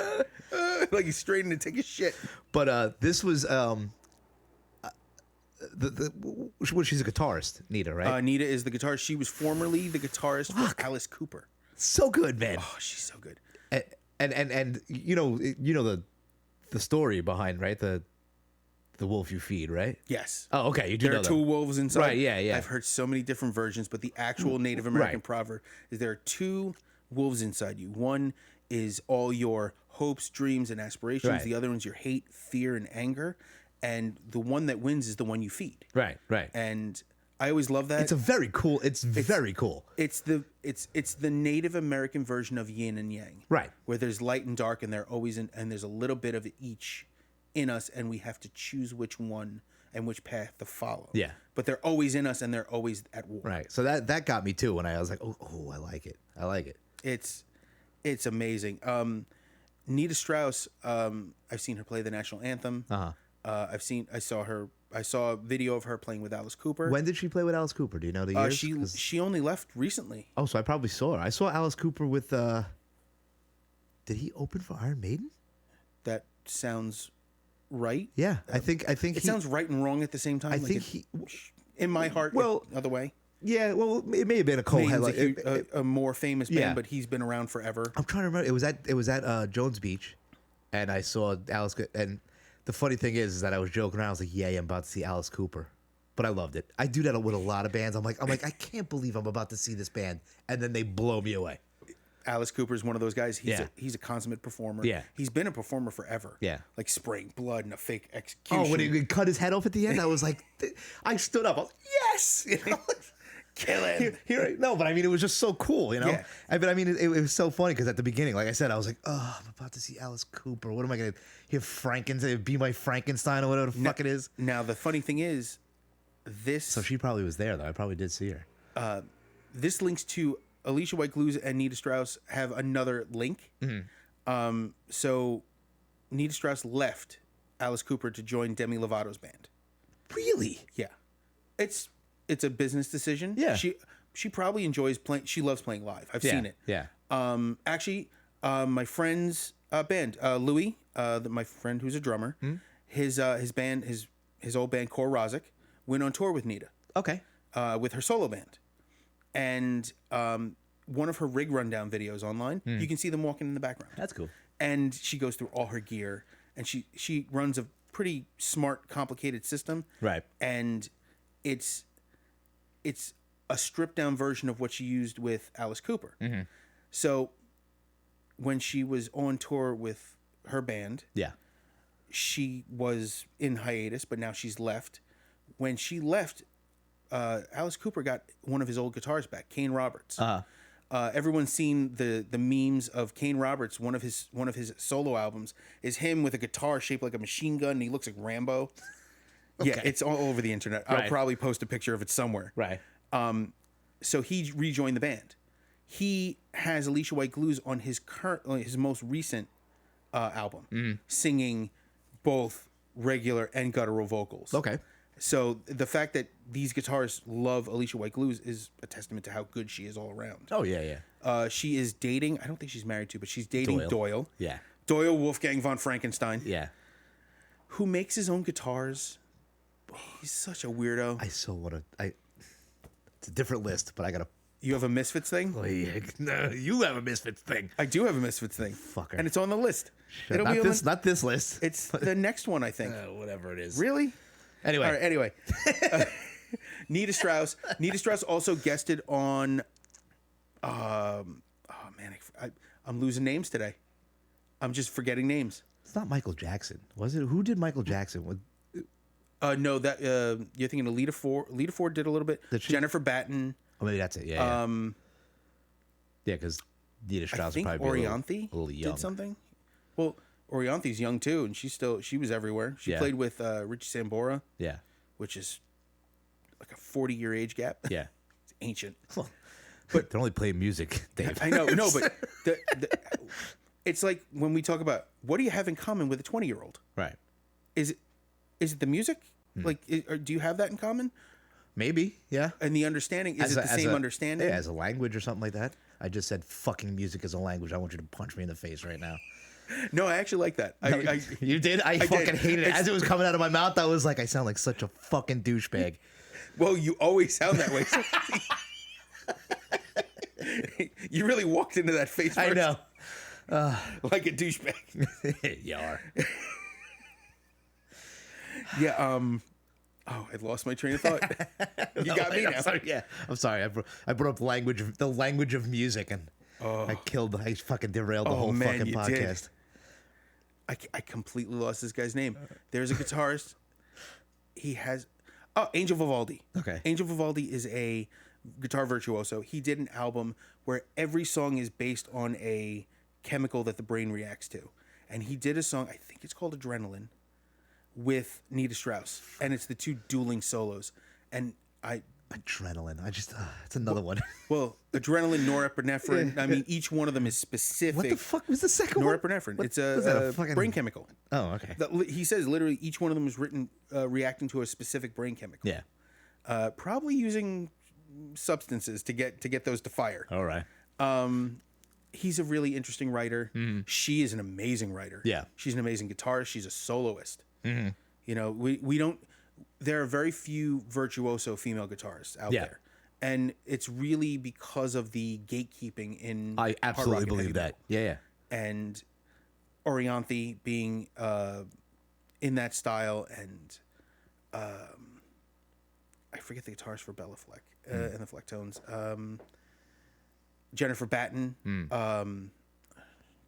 Like he's straining to take a shit. But this was she's a guitarist, Nita, right? Nita is the guitarist. She was formerly the guitarist for Alice Cooper. So good, man. Oh, she's so good. And you know the story behind, right, the wolf you feed, right? Yes. Oh, okay. You do There know are that. two wolves inside. Right, yeah. I've heard so many different versions, but the actual Native American Right. proverb is there are two wolves inside you. One is all your hopes, dreams, and aspirations. Right. The other one's your hate, fear, and anger. And the one that wins is the one you feed. Right. And I always love that. It's very cool. It's very cool. It's the Native American version of yin and yang. Right. Where there's light and dark, and they're always and there's a little bit of each in us, and we have to choose which one and which path to follow. Yeah. But they're always in us, and they're always at war. Right. So that got me too when I was like, oh, I like it. I like it. It's amazing. Nita Strauss, I've seen her play the national anthem. Uh-huh. I saw a video of her playing with Alice Cooper. When did she play with Alice Cooper? Do you know the years? She only left recently. Oh, so I probably saw her. I saw Alice Cooper with did he open for Iron Maiden? That sounds right. Yeah. I think It sounds right and wrong at the same time. I Like think in my heart, Well, the other way. Yeah, well, it may have been a cold Maiden's headline. a more famous band, Yeah. but he's been around forever. I'm trying to remember. It was at Jones Beach, and I saw Alice. And the funny thing is that I was joking around. I was like, "Yeah, I'm about to see Alice Cooper," but I loved it. I do that with a lot of bands. I'm like, I can't believe I'm about to see this band, and then they blow me away. Alice Cooper is one of those guys. He's a consummate performer. Yeah. He's been a performer forever. Yeah. Like spraying blood and a fake execution. Oh, when he cut his head off at the end, I was like, I stood up. I was like, yes. You know? Kill him. No, but I mean, it was just so cool, you know? Yeah. I mean, it was so funny because at the beginning, like I said, I was like, oh, I'm about to see Alice Cooper. What am I going to hear Frankenstein, be my Frankenstein or whatever the fuck it is? Now, the funny thing is, So she probably was there, though. I probably did see her. this links to Alicia White Glues and Nita Strauss have another link. Mm-hmm. So Nita Strauss left Alice Cooper to join Demi Lovato's band. Really? Yeah. It's a business decision. Yeah. She probably enjoys playing. She loves playing live. I've seen it. Yeah. Actually, my friend's band, Louis, my friend who's a drummer, his band, his old band, Kor Razik, went on tour with Nita. Okay. With her solo band, and one of her rig rundown videos online, you can see them walking in the background. That's cool. And she goes through all her gear, and she runs a pretty smart, complicated system. Right. And it's a stripped down version of what she used with Alice Cooper. Mm-hmm. So when she was on tour with her band, Yeah. she was in hiatus, but now she's left. When she left, Alice Cooper got one of his old guitars back, Kane Roberts. Everyone's seen the memes of Kane Roberts. One of his solo albums is him with a guitar shaped like a machine gun, and he looks like Rambo. Okay. Yeah, it's all over the internet. Right. I'll probably post a picture of it somewhere. Right. So he rejoined the band. He has Alicia White Glues on his most recent album, singing both regular and guttural vocals. Okay. So the fact that these guitarists love Alicia White Glues is a testament to how good she is all around. Oh, yeah. She is dating, I don't think she's married to, but she's dating Doyle. Yeah. Doyle Wolfgang von Frankenstein, Yeah. who makes his own guitars. He's such a weirdo. I so want to. It's a different list, but I gotta You have a Misfits thing? Oh, yeah. No, you have a Misfits thing. I do have a Misfits thing. Fucker. And it's on the list. Not this list. It's the next one, I think. Whatever it is. Really? Anyway. All right, anyway. Nita Strauss. Nita Strauss also guested on. Oh man, I'm losing names today. I'm just forgetting names. It's not Michael Jackson, was it? Who did Michael Jackson with? No, that you're thinking of Lita Ford. Lita Ford did a little bit. Did she? Jennifer Batten. Oh, maybe that's it. Yeah. Yeah, because Nita Strauss I think would probably be Orianthi a little young. did something. Well, Orianthi's young too, and she was everywhere. She Yeah. played with Richie Sambora, Yeah. which is like a 40-year age gap. Yeah. It's ancient. But they're only playing music, Dave. I know, no, but it's like when we talk about what do you have in common with a 20-year-old? Right. Is it the music? Like, or do you have that in common? Maybe. Yeah. And the understanding, is it the same understanding? Yeah, as a language or something like that. I just said fucking music as a language. I want you to punch me in the face right now. No, I actually like that. You did? I fucking did. hated it. As it was coming out of my mouth, I was like, I sound like such a fucking douchebag. Well, you always sound that way. You really walked into that face first. I know. Like a douchebag. You are. Yeah, oh, I lost my train of thought. You got me now. I'm sorry. I brought up the language of music, and I fucking derailed the whole man, fucking you podcast. did. I completely lost this guy's name. There's a guitarist. He has... Oh, Angel Vivaldi. Okay. Angel Vivaldi is a guitar virtuoso. He did an album where every song is based on a chemical that the brain reacts to. And he did a song, I think it's called Adrenaline, with Nita Strauss. And it's the two dueling solos. And Adrenaline. it's another one. well, adrenaline, norepinephrine. I mean, each one of them is specific. What the fuck was the second one? Norepinephrine. It's was that a fucking brain chemical. Oh, okay. He says literally each one of them is written reacting to a specific brain chemical. Yeah. Probably using substances to get those to fire. All right. He's a really interesting writer. She is an amazing writer. Yeah. She's an amazing guitarist. She's a soloist. You know, we don't. There are very few virtuoso female guitarists out there, and it's really because of the gatekeeping in. I hard rock absolutely and believe heavy that. metal. Yeah. And Orianthi being in that style, and I forget the guitarist for Bella Fleck and the Flecktones. Jennifer Batten. Trying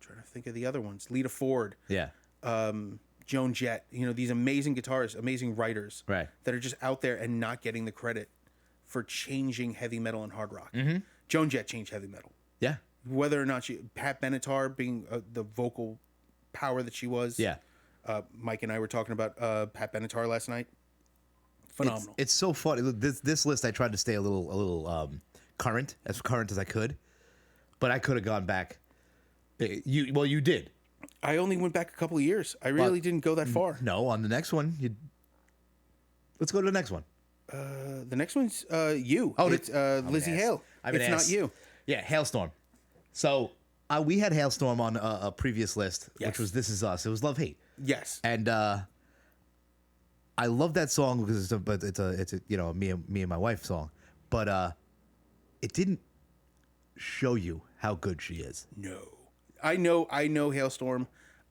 to think of the other ones. Lita Ford. Yeah. Joan Jett. You know, these amazing guitarists, amazing writers, Right. that are just out there and not getting the credit for changing heavy metal and hard rock. Joan Jett changed heavy metal. Yeah. Whether or not Pat Benatar being the vocal power that she was. Yeah. Mike and I were talking about Pat Benatar last night. Phenomenal. It's so funny. This list I tried to stay a little current as I could, but I could have gone back. You did. I only went back a couple of years. I really didn't go that far. No, on the next one, let's go to the next one. The next one's you. Oh, it's Lizzie Hale. It's not you. Yeah, Hailstorm. So we had Hailstorm on a previous list, which was This Is Us. It was Love Hate. Yes. And I love that song because it's a you know me and my wife song, but it didn't show you how good she is. No. I know Hailstorm.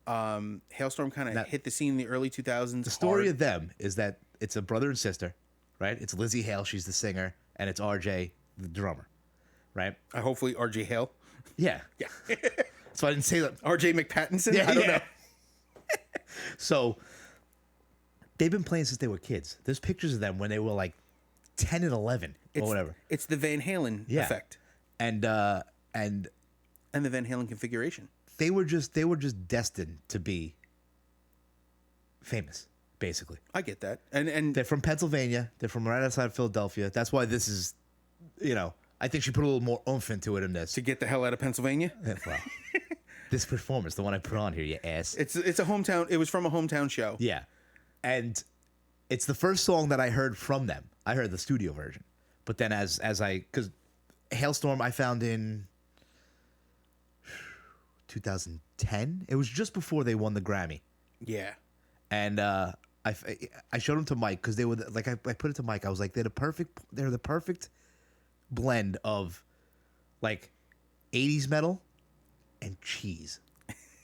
Hailstorm kind of hit the scene in the early 2000s. The story of them is that it's a brother and sister, right? It's Lizzie Hale, she's the singer, and it's RJ, the drummer, right? Hopefully RJ Hale. Yeah. Yeah. So I didn't say that. RJ McPattinson? Yeah, I don't know. So they've been playing since they were kids. There's pictures of them when they were like 10 and 11 or whatever. It's the Van Halen effect. And the Van Halen configuration. They were just destined to be famous, basically. I get that. And They're from Pennsylvania. They're from right outside of Philadelphia. That's why this is, I think she put a little more oomph into it in this. to get the hell out of Pennsylvania. Well, this performance, the one I put on here, you ass. It's a hometown. It was from a hometown show. Yeah. And it's the first song that I heard from them. I heard the studio version. But then because Hailstorm I found in 2010. It was just before they won the Grammy. Yeah. And I showed them to Mike because they were like I put it to Mike. I was like they're the perfect blend of like 80s metal and cheese.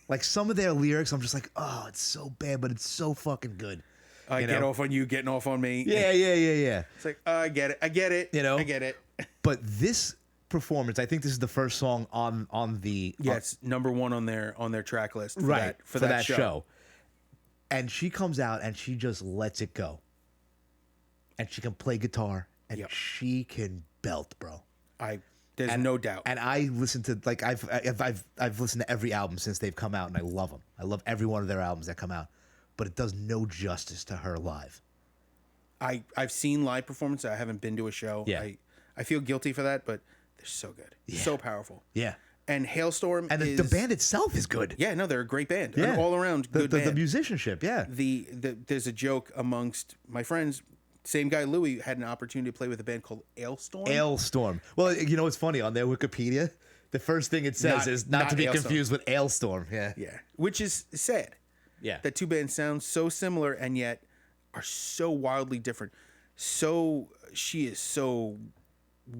Like some of their lyrics, I'm just like, oh, it's so bad, but it's so fucking good. I You get know? off on you, getting off on me. Yeah. It's like, I get it. I get it. You know? I get it. But this performance, I think this is the first song on the Yeah, it's number one on their track list for right for that show. And she comes out and she just lets it go. And she can play guitar and Yep. she can belt, bro. There's no doubt. And I listen to like I've listened to every album since they've come out, and I love them. I love every one of their albums that come out, but it does no justice to her live. I've seen live performances. I haven't been to a show. Yeah. I feel guilty for that, but they're so good, so powerful. Yeah, And Hailstorm and the band itself is good. Yeah, no, they're a great band. Yeah, An all around good band. The musicianship, yeah. There's a joke amongst my friends. Same guy, Louis, had an opportunity to play with a band called Ailstorm. Ailstorm. Well, you know what's funny? On their Wikipedia, the first thing it says is not to be Ailstorm. confused with Ailstorm. Yeah. Yeah, which is sad. Yeah. That two bands sound so similar and yet are so wildly different. So she is so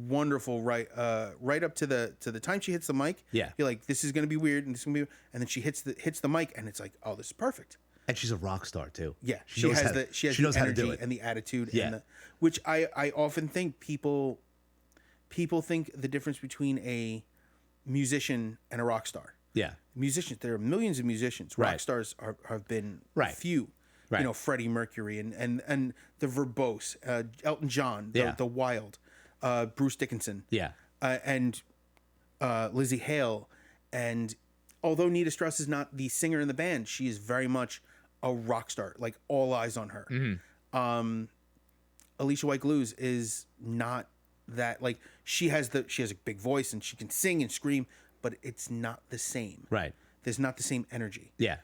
wonderful, right up to the time she hits the mic. Yeah. You're like, this is gonna be weird, and this is gonna be, and then she hits the mic, and it's like, oh, this is perfect. And she's a rock star too. Yeah, she she knows has how the to- she has she the knows how to energy do it. and the attitude. Yeah. And which I often think people think the difference between a musician and a rock star. Yeah. Musicians, there are millions of musicians. Right. Rock stars have been Right. few. Right. You know, Freddie Mercury and the verbose, Elton John, Yeah. the wild, Bruce Dickinson, Yeah. and Lizzie Hale. And although Nita Strauss is not the singer in the band, she is very much a rock star. Like, all eyes on her. Mm-hmm. Alicia White Glues is not that. Like, she has a big voice and she can sing and scream, but it's not the same. Right. There's not the same energy. Yeah.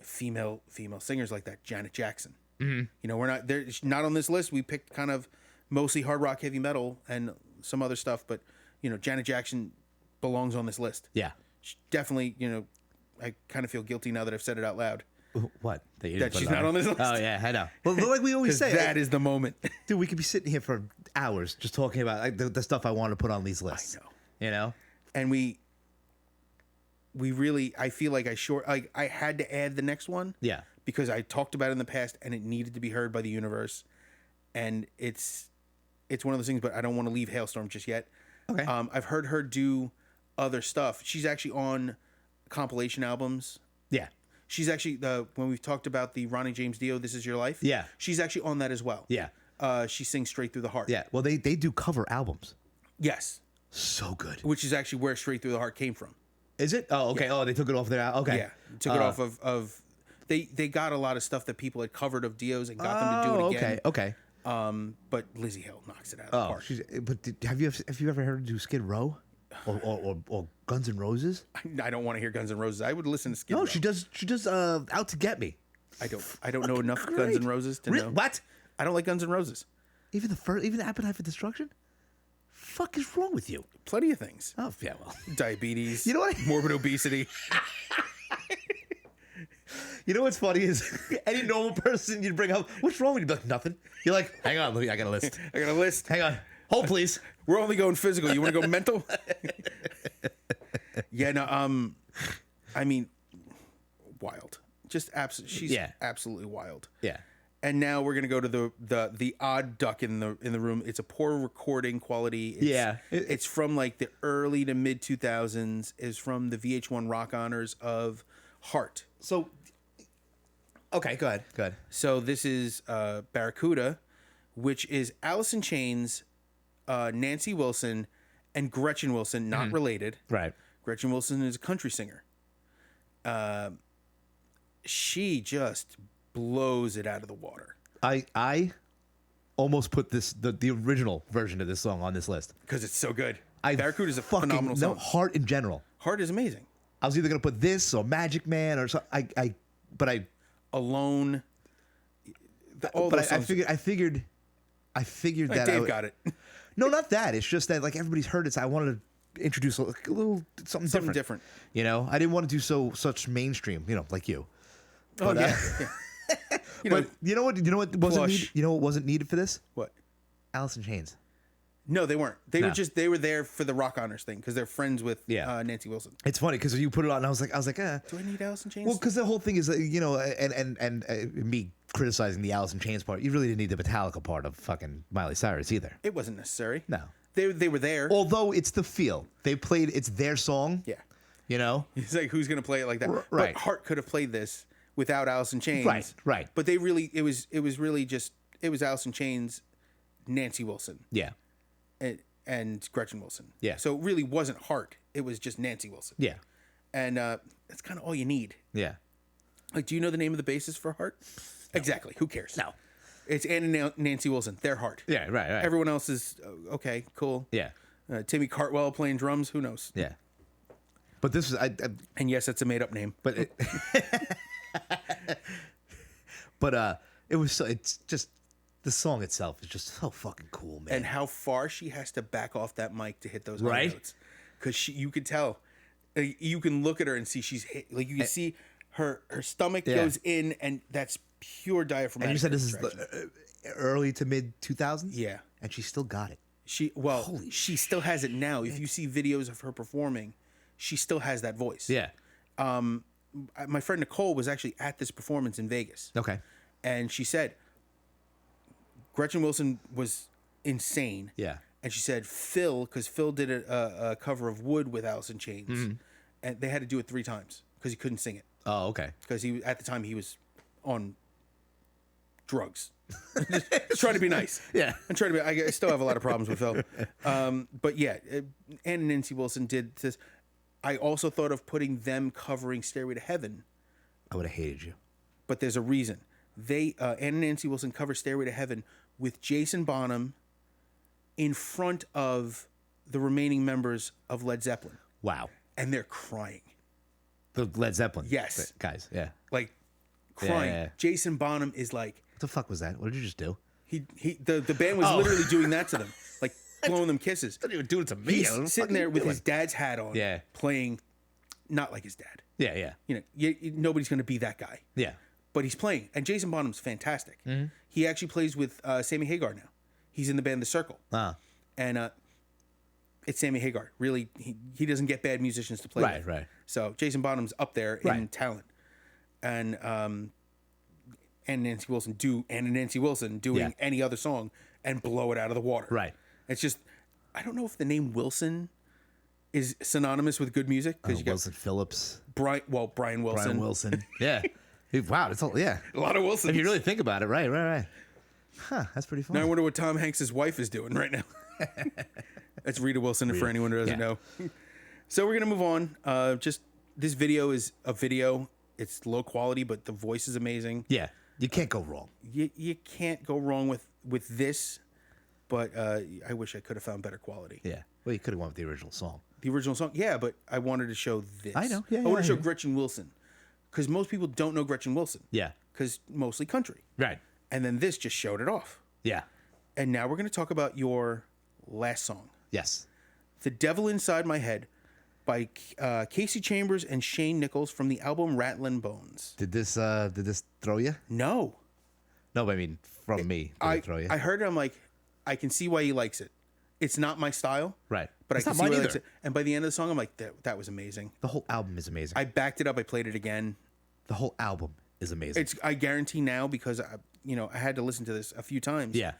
Female singers like that, Janet Jackson. Mm-hmm. You know, we're not there. Not on this list. We picked kind of mostly hard rock, heavy metal, and some other stuff. But you know, Janet Jackson belongs on this list. Yeah. She definitely. You know, I kind of feel guilty now that I've said it out loud. What? You That didn't put she's it not on this list. Oh yeah, I know. Well, like we always 'Cause say, that is the moment. dude, we could be sitting here for hours just talking about like, the stuff I want to put on these lists. know. You know? And we really. I feel like I had to add the next one. Yeah. Because I talked about it in the past and it needed to be heard by the universe, and it's one of those things. But I don't want to leave Hailstorm just yet. Okay. I've heard her do other stuff. She's actually on compilation albums. Yeah. She's actually when we've talked about the Ronnie James Dio "This Is Your Life." Yeah. she's actually on that as well. Yeah. She sings "Straight Through the Heart." Yeah. Well, they do cover albums. Yes, So good. which is actually where "Straight Through the Heart" came from. Is it? Oh, okay. Oh, they took it off their okay. Yeah, took it off of. They got a lot of stuff that people had covered of Dio's and got them to do it again. Okay. But Lizzie Hill knocks it out of the Oh, park. have you ever heard her do Skid Row, or Guns N' Roses? I don't want to hear Guns N' Roses. I would listen to Skid No, Row. she does. Out to Get Me. I don't know enough Great. Guns N' Roses to know. What? I don't like Guns N' Roses. Even the Appetite for Destruction. Fuck is wrong with you? Plenty of things. Oh yeah, well. Diabetes. You know what? Morbid obesity. You know what's funny is any normal person you'd bring up, what's wrong with you? You'd be like, nothing. You're like, hang on, I got a list. I got a list. Hang on. Hold, please. We're only going physical. You want to go mental? Yeah, no, I mean, wild. Just absolutely. She's absolutely wild. Yeah. And now we're gonna go to the odd duck in the room. It's a poor recording quality. It's from like the early to mid 2000s. Is from the VH1 Rock Honors of Heart. So, okay, go ahead. So this is Barracuda, which is Alice in Chains, Nancy Wilson, and Gretchen Wilson, not related. Right. Gretchen Wilson is a country singer. She just blows it out of the water. I almost put the original version of this song on this list. Because it's so good. Barracuda is a phenomenal no, song. Heart in general. Heart is amazing. I was either gonna put this or Magic Man or something. Alone. I figured that Dave got it. No, not that. It's just that like everybody's heard it. So I wanted to introduce a little something different. You know, I didn't want to do such mainstream. You know, like you. Oh But, yeah. You know what wasn't Plush. needed? You know what wasn't needed for this? What? Alice in Chains. No, they weren't. They No. were there for the Rock Honors thing because they're friends with Yeah. Nancy Wilson. It's funny because you put it on, and I was like, Do I need Alice in Chains? well, because the whole thing is, and me criticizing the Alice in Chains part, you really didn't need the Metallica part of fucking Miley Cyrus either. It wasn't necessary. No. They were there. Although it's the feel. They played, it's their song. Yeah. You know? It's like, who's gonna play it like that? Right. But Hart could have played this without Alice in Chains. Right. But they really, it was really just, it was Alice in Chains, Nancy Wilson, Yeah. and Gretchen Wilson. Yeah. So it really wasn't Hart. It was just Nancy Wilson. Yeah. And that's kind of all you need. Yeah. Like, do you know the name of the bassist for Hart? No. Exactly. Who cares? No. It's Ann and Nancy Wilson. They're Hart. Yeah, right. Everyone else is okay, cool. Yeah. Timmy Cartwell playing drums. Who knows? Yeah. But this was, And yes, it's a made up name. but it was so, it's just, the song itself is just so fucking cool, man. And how far she has to back off that mic to hit those high Right? notes, because you could tell. You can look at her and see she's hit, like you can see her stomach goes in, and that's pure diaphragmatic. And you said this is contraction. early to mid 2000s? Yeah. And she still got it. She still has it now. If you see videos of her performing, she still has that voice. Yeah. My friend Nicole was actually at this performance in Vegas. Okay. And she said Gretchen Wilson was insane. Yeah. And she said Phil, because Phil did a cover of Wood with Alice in Chains, Mm-hmm. and they had to do it 3 times because he couldn't sing it, Oh, okay. because at the time he was on drugs. Just trying to be nice. Yeah. I'm trying to be. I still have a lot of problems with Phil. But yeah, Ann and Nancy Wilson did this. I also thought of putting them covering Stairway to Heaven, I would have hated you. but there's a reason. Ann and Nancy Wilson cover Stairway to Heaven with Jason Bonham in front of the remaining members of Led Zeppelin, Wow. and they're crying, The Led Zeppelin. Yes. Guys, yeah. like crying. Yeah. Jason Bonham is like What the fuck was that? What did you just do? the band was literally doing that to them, like blowing them kisses. Don't even do it to me. He's sitting there with his dad's hat on, Yeah. playing not like his dad. Yeah, yeah. You know, nobody's going to be that guy. Yeah. But he's playing, and Jason Bonham's fantastic. He actually plays with Sammy Hagar now. He's in the band The Circle, and it's Sammy Hagar. Really, he doesn't get bad musicians to play with. Right. So Jason Bonham's up there in Right. talent, and Nancy Wilson doing Yeah. any other song and blow it out of the water. Right. It's just, I don't know if the name Wilson is synonymous with good music, because you got Wilson Phillips. Brian Wilson. Brian Wilson. Yeah. Wow, it's all, yeah. A lot of Wilsons. If you really think about it, right. Huh, that's pretty funny. Now I wonder what Tom Hanks' wife is doing right now. That's Rita Wilson, for anyone who doesn't know. So we're gonna move on. Just this video is a video. It's low quality, but the voice is amazing. Yeah. You can't go wrong. You can't go wrong with this. But I wish I could have found better quality. Yeah. Well, you could have went with the original song. The original song, yeah, but I wanted to show this. I know. Yeah, I want I to show hear. Gretchen Wilson, because most people don't know Gretchen Wilson. Yeah. Because mostly country. Right. And then this just showed it off. Yeah. And now we're going to talk about your last song, Yes. "The Devil Inside My Head" by Casey Chambers and Shane Nichols from the album Rattlin' Bones. Did this throw you? No. No, but I mean from me. Did it throw you? I heard it. I'm like, I can see why he likes it. It's not my style. Right. But It's I can not see mine why he likes either. it. And by the end of the song, I'm like, that was amazing. The whole album is amazing. I backed it up. I played it again. The whole album is amazing. I guarantee now, because I had to listen to this a few times. Yeah.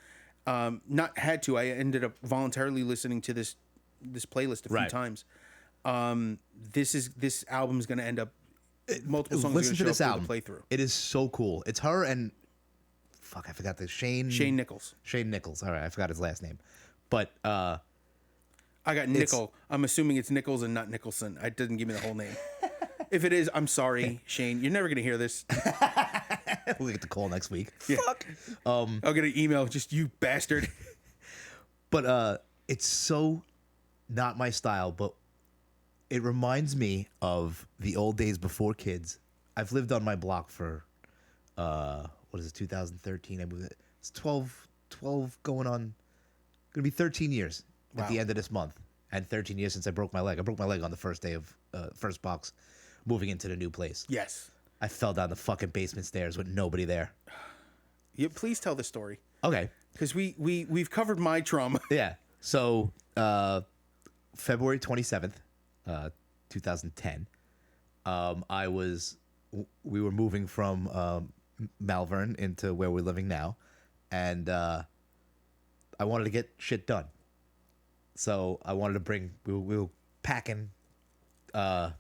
Not had to. I ended up voluntarily listening to this playlist a few Right. times. This album's going to end up multiple songs. Listen to are gonna this show up album. to play through. It is so cool. It's her and fuck, I forgot the Shane Nichols. Shane Nichols. All right, I forgot his last name. But I got Nickel. I'm assuming it's Nichols and not Nicholson. I didn't give me the whole name. If it is, I'm sorry, Shane. You're never going to hear this. we'll get the call next week. Fuck. I'll get an email. Just, you bastard. But it's so not my style, but it reminds me of the old days before kids. I've lived on my block for what is it, 2013? I moved it. It's 12 going on, gonna be 13 years at the end of this month, and 13 years since I broke my leg. I broke my leg on the first day of first box, moving into the new place. Yes. I fell down the fucking basement stairs with nobody there. Yeah, please tell the story. Okay. Because we've covered my trauma. Yeah. So February 27th, 2010, we were moving from Malvern into where we're living now, and I wanted to get shit done. So I wanted to bring. We were packing the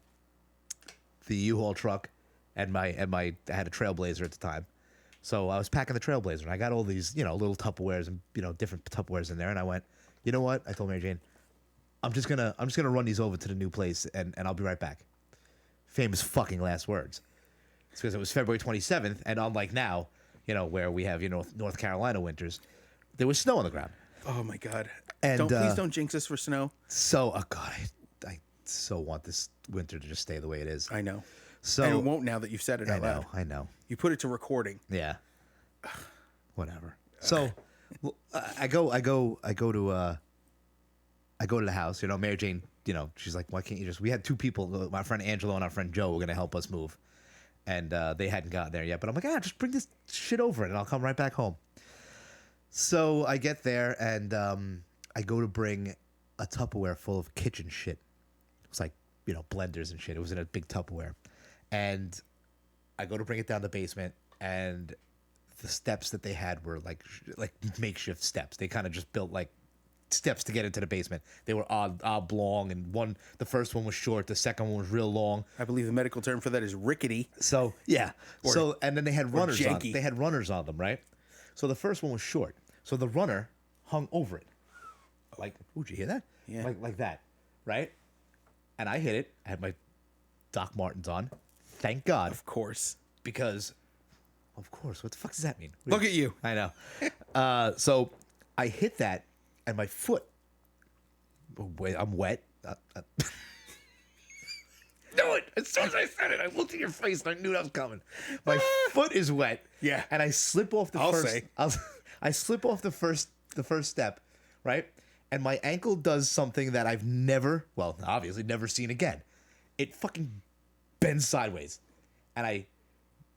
U-Haul truck, and I had a Trailblazer at the time. So I was packing the Trailblazer, and I got all these, little Tupperwares and different Tupperwares in there. And I went, you know what? I told Mary Jane, I'm just gonna run these over to the new place, and I'll be right back. Famous fucking last words. It's because it was February 27th, and unlike now, where we have North Carolina winters, there was snow on the ground. Oh my God! And Please don't jinx us for snow. So, oh God, I so want this winter to just stay the way it is. I know. So and it won't now that you've said it out loud. I know. You put it to recording. Yeah. Whatever. So I go to the house. Mary Jane. She's like, why can't you just? We had two people, my friend Angelo and our friend Joe, were gonna help us move, and they hadn't gotten there yet. But I'm like, just bring this shit over, and I'll come right back home. So I get there, and I go to bring a Tupperware full of kitchen shit. It was like blenders and shit. It was in a big Tupperware. And I go to bring it down the basement, and the steps that they had were like makeshift steps. They kind of just built like steps to get into the basement. They were oblong, and the first one was short, the second one was real long. I believe the medical term for that is rickety. So yeah. And then they had runners on. janky. They had runners on them, right? So the first one was short. So the runner hung over it. Like, did you hear that? Yeah. Like that, right? And I hit it. I had my Doc Martens on. Thank God. Of course. Because, of course. What the fuck does that mean? Look at you. I know. So I hit that, and my foot. Wait, I'm wet. Knew it. As soon as I said it, I looked at your face, and I knew that was coming. My foot is wet. Yeah. And I slip off the I slip off the first step, right? And my ankle does something that I've obviously never seen again. It fucking bends sideways, and I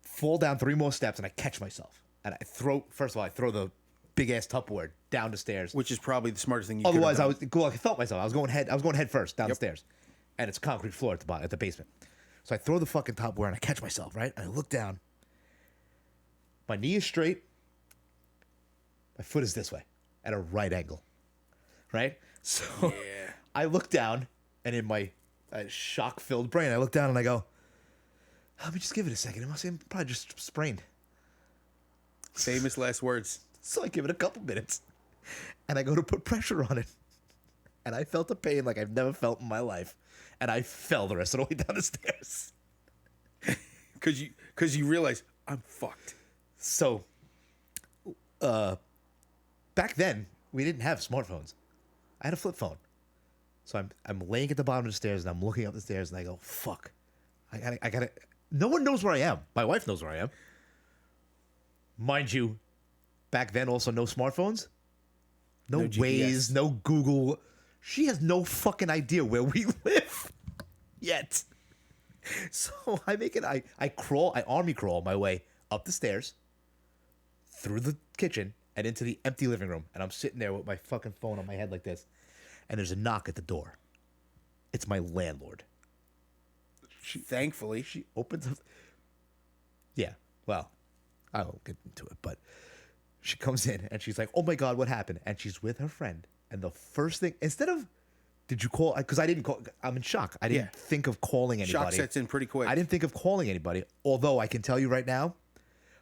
fall down 3 more steps, and I catch myself, and I throw the big ass Tupperware down the stairs. Which is probably the smartest thing you Otherwise, could have done. I felt myself. I was going head first down the stairs, and it's concrete floor at the basement. So I throw the fucking Tupperware, and I catch myself, right? And I look down. My knee is straight. My foot is this way at a right angle, right? So Yeah. I look down, and in my shock-filled brain, I look down and I go, let me just give it a second. It must have probably just sprained. Famous last words. So I give it a couple minutes, and I go to put pressure on it, and I felt a pain like I've never felt in my life, and I fell the rest of the way down the stairs. Because you realize I'm fucked. So, back then we didn't have smartphones. I had a flip phone. So I'm laying at the bottom of the stairs, and I'm looking up the stairs, and I go, fuck. I gotta. No one knows where I am. My wife knows where I am. Mind you, back then also no smartphones. No Waze, GPS. no Google. She has no fucking idea where we live yet. So I army crawl my way up the stairs, through the kitchen, and into the empty living room. And I'm sitting there with my fucking phone on my head like this. And there's a knock at the door. It's my landlord. Thankfully. She opens up. Yeah, well, I won't get into it, but she comes in and she's like, oh my God, what happened? And she's with her friend. And the first thing, instead of, did you call? Because I didn't call. I'm in shock. I didn't think of calling anybody. Shock sets in pretty quick. I didn't think of calling anybody. Although I can tell you right now,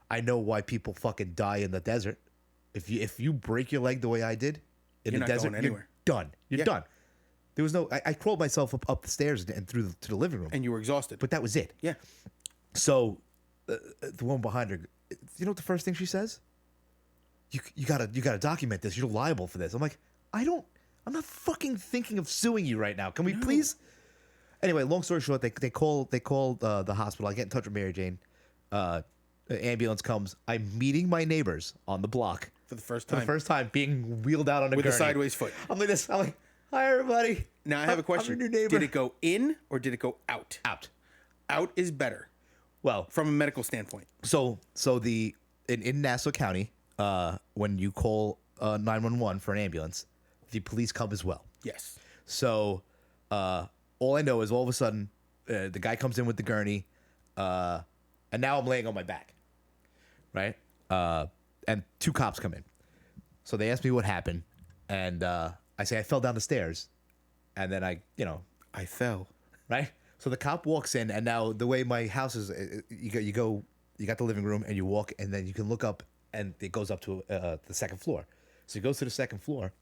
I know why people fucking die in the desert. If you break your leg the way I did in You're the not desert, going anywhere. you're done. You're done. There was no. I crawled myself up the stairs and through to the living room, And you were exhausted. but that was it. Yeah. So the one behind her, you know what the first thing she says? You gotta document this. You're liable for this. I'm like, I'm not fucking thinking of suing you right now. Can we please? Anyway, long story short, they call the hospital. I get in touch with Mary Jane. Ambulance comes. I'm meeting my neighbors on the block For the first for time. the first time, being wheeled out on a With a gurney. sideways foot. I'm like this. I'm like, hi everybody. Now I have a question. I'm your new neighbor. Did it go in or did it go out? Out? Out is better Well, from a medical standpoint. so in Nassau County, when you call 911 for an ambulance, the police come as well. Yes. So all I know is all of a sudden the guy comes in with the gurney, and now I'm laying on my back, right? And 2 cops come in. So they ask me what happened, and I say I fell down the stairs, and then I fell. right? So the cop walks in, and now the way my house is, you got the living room, and you walk, and then you can look up, and it goes up to the second floor. So he goes to the second floor,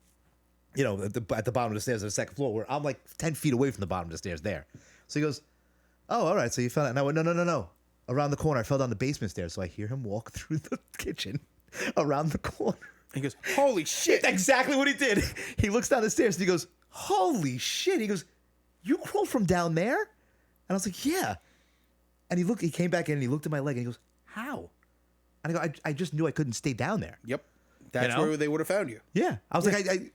at the bottom of the stairs, at the second floor, where I'm like 10 feet away from the bottom of the stairs there. So he goes, "Oh, all right. So you fell down." And I went, No. Around the corner, I fell down the basement stairs. So I hear him walk through the kitchen around the corner. He goes, "Holy shit!" Exactly what he did. He looks down the stairs and he goes, "Holy shit!" He goes, "You crawled from down there?" And I was like, "Yeah." And he came back in and he looked at my leg and he goes, "How?" And I go, I just knew I couldn't stay down there. Yep. That's where they would have found you. Yeah. I was like,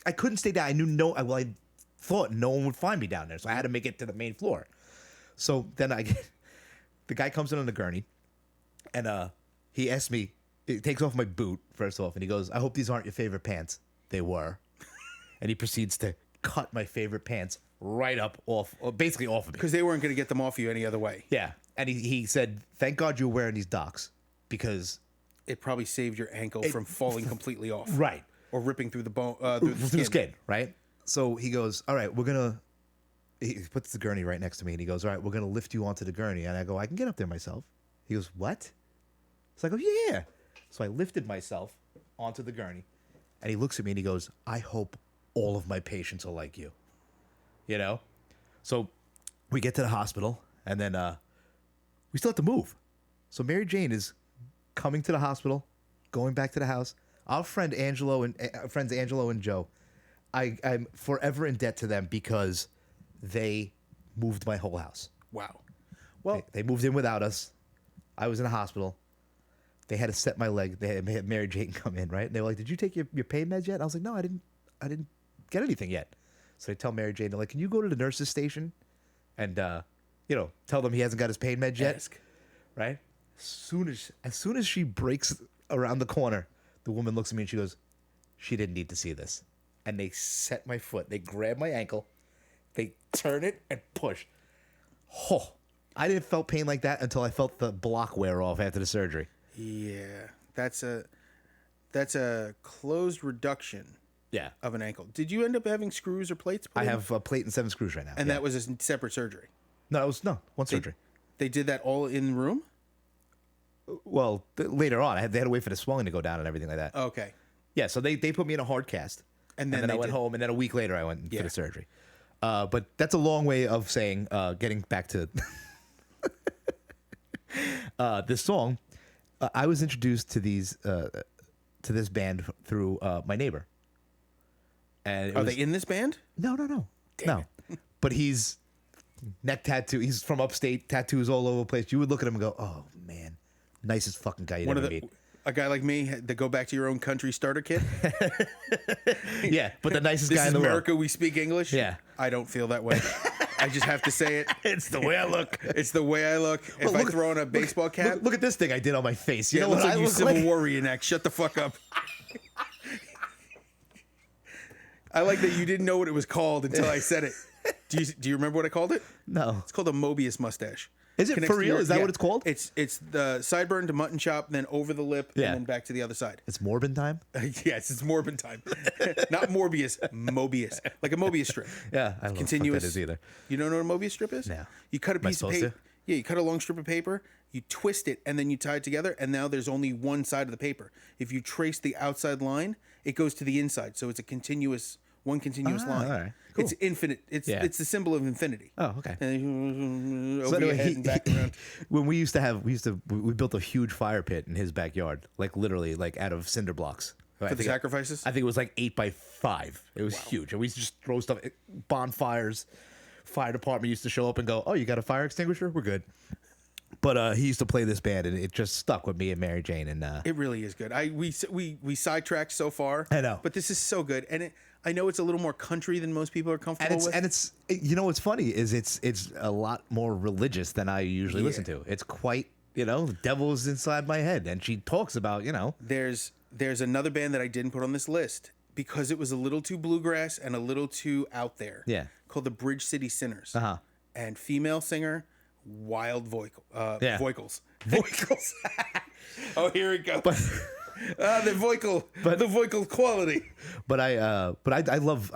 I couldn't stay down. I knew I thought no one would find me down there. So I had to make it to the main floor. So then the guy comes in on the gurney and he asks me, he takes off my boot first off and he goes, "I hope these aren't your favorite pants." They were. And he proceeds to cut my favorite pants right up off, basically off of me. Because they weren't going to get them off you any other way. Yeah. And he said, "Thank God you're wearing these Docs because..." It probably saved your ankle from falling completely off. Right. Or ripping through the bone, through the skin. Right? So he goes, "All right, he puts the gurney right next to me and he goes, "All right, we're going to lift you onto the gurney." And I go, "I can get up there myself." He goes, "What?" So I go, "Yeah." So I lifted myself onto the gurney and he looks at me and he goes, "I hope all of my patients are like you." So we get to the hospital and then we still have to move. So Mary Jane is coming to the hospital, going back to the house. Our friends Angelo and Joe, I'm forever in debt to them because they moved my whole house. Wow. Well, They moved in without us. I was in the hospital. They had to set my leg. They had Mary Jane come in, right? And they were like, "Did you take your pain meds yet?" And I was like, "No, I didn't get anything yet." So they tell Mary Jane, they're like, "Can you go to the nurse's station and tell them he hasn't got his pain meds yet?" ask. Right? As soon as she breaks around the corner, the woman looks at me and she goes, "She didn't need to see this." And they set my foot. They grab my ankle. They turn it and push. Oh, I didn't felt pain like that until I felt the block wear off after the surgery. Yeah. That's a closed reduction Yeah. of an ankle. Did you end up having screws or plates put I in? have a plate and 7 screws right now. And Yeah. that was a separate surgery. No, it was one surgery. They did that all in the room? Well, later on, they had to wait for the swelling to go down and everything like that. Okay. Yeah, so they put me in a hard cast. And And then then I they went did- home, and then a week later, I went Yeah. for the surgery. But that's a long way of saying, getting back to this song. I was introduced to this band through my neighbor. And Are they in this band? No. But he's neck tattoo. He's from upstate, tattoos all over the place. You would look at him and go, "Oh man, nicest fucking guy you'd ever meet." A guy like me that go back to your own country starter kit. Yeah, but the nicest This guy is in the America. world. We speak English. Yeah. I don't feel that way. I just have to say it. It's the way I look. It's the way I look. If I throw on a baseball cap, Look at this thing I did on my face. You yeah, know it looks what like I you look Civil like? War reenact. Shut the fuck up. I like that you didn't know what it was called until I said it. Do you remember what I called it? No. It's called a Mobius mustache. Is it Connects for to real? Is that yeah. what it's called? It's the sideburn to mutton chop, then over the lip, Yeah. and then back to the other side. It's Morbin time? Yes, it's Morbin time. Not Morbius, Mobius. Like a Mobius strip. Yeah, I don't know Continuous. what that is either. You don't know what a Mobius strip is? No. You cut a Am I piece of supposed paper. to? Yeah, you cut a long strip of paper, you twist it, and then you tie it together, and now there's only one side of the paper. If you trace the outside line, it goes to the inside. So it's a continuous line. all right. Cool. It's infinite. It's the symbol of infinity. Oh, okay. And So over your anyway, head and back around. when we built a huge fire pit in his backyard, like literally, like out of cinder blocks. For the sacrifices? I think it was like 8 by 5. It was huge, and we used to just throw stuff, bonfires. Fire department used to show up and go, "Oh, you got a fire extinguisher? We're good." But he used to play this band, and it just stuck with me and Mary Jane. And It really is good. We sidetracked so far. I know. But this is so good. And I know it's a little more country than most people are comfortable with. and it's you know what's funny is it's a lot more religious than I usually listen to. It's quite, the devil's inside my head, and she talks about, There's another band that I didn't put on this list because it was a little too bluegrass and a little too out there. Yeah. Called the Bridge City Sinners. Uh-huh. And female singer, Wild Yeah. Voicals. Voicals. Oh, here we go. The vocal quality. But I love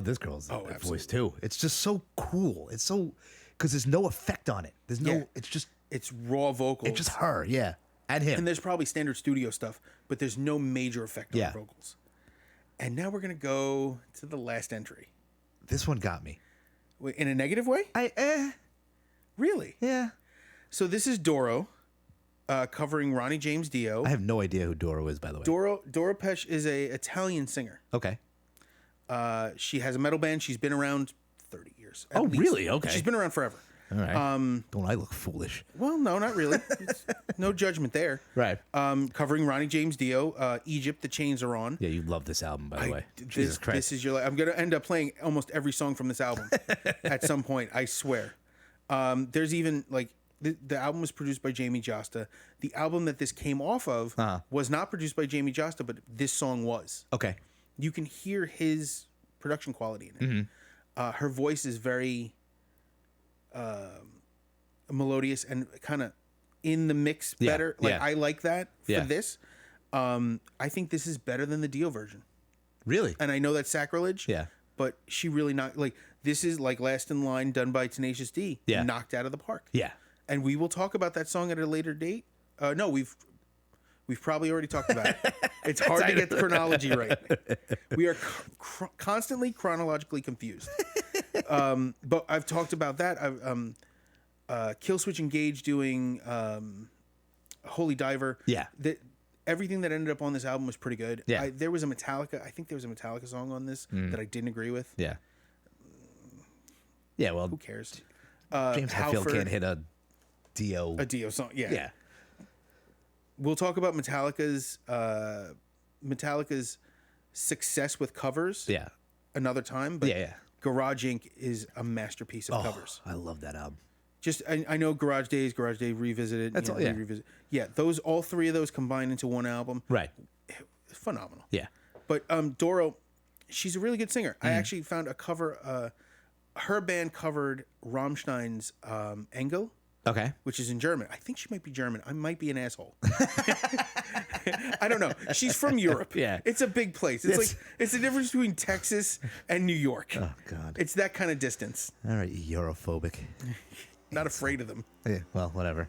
this girl's absolutely. voice too. It's just so cool. It's so because there's no effect on it. There's no. Yeah. It's raw vocals. just her. Yeah, and him. And there's probably standard studio stuff, but there's no major effect on Yeah. the vocals. And now we're gonna go to the last entry. This one got me. Wait, in a negative way? Really? Yeah. So this is Doro, covering Ronnie James Dio. I have no idea who Doro is, by the way. Doro Pesch is a Italian singer. Okay. She has a metal band. She's been around 30 years. at Oh, least. really? Okay. She's been around forever. All right. Don't I look foolish? Well, no, not really. No judgment there. Right. Covering Ronnie James Dio, Egypt, The Chains Are On. Yeah, you love this album, by the way. This, Jesus Christ. This is your. I'm gonna end up playing almost every song from this album at some point. I swear. There's even like the album was produced by Jamie Josta. The album that this came off of was not produced by Jamie Josta, but this song was. Okay. You can hear his production quality in it. Mm-hmm. Her voice is very melodious and kind of in the mix better. Like yeah. I like that for Yeah. this. I think this is better than the Dio version. Really? And I know that's sacrilege. Yeah. But she really knocked like this is like Last in Line done by Tenacious D. Yeah. Knocked out of the park. Yeah. And we will talk about that song at a later date. No, we've probably already talked about it. It's hard to get the chronology right. We are constantly chronologically confused. But I've talked about that. I've Killswitch Engage doing Holy Diver. Yeah. Everything that ended up on this album was pretty good. Yeah. There was a Metallica. I think there was a Metallica song on this that I didn't agree with. Yeah. Yeah, well, Who cares? James Hetfield can't hit a Dio. A Dio song. Yeah. Yeah. We'll talk about Metallica's success with covers. Yeah. Another time. But Yeah. Garage Inc. is a masterpiece of covers. I love that album. Just I know Garage Days Revisited. That's all, yeah. Revisit. Yeah, all three of those combined into one album. Right. Phenomenal. Yeah. But Doro, she's a really good singer. I actually found a cover. Her band covered Rammstein's Engel, Okay. which is in German. I think she might be German. I might be an asshole. I don't know. She's from Europe. Yeah. It's a big place. It's the difference between Texas and New York. Oh, God. It's that kind of distance. All right, you Europhobic. Not afraid of them. Yeah, well, whatever.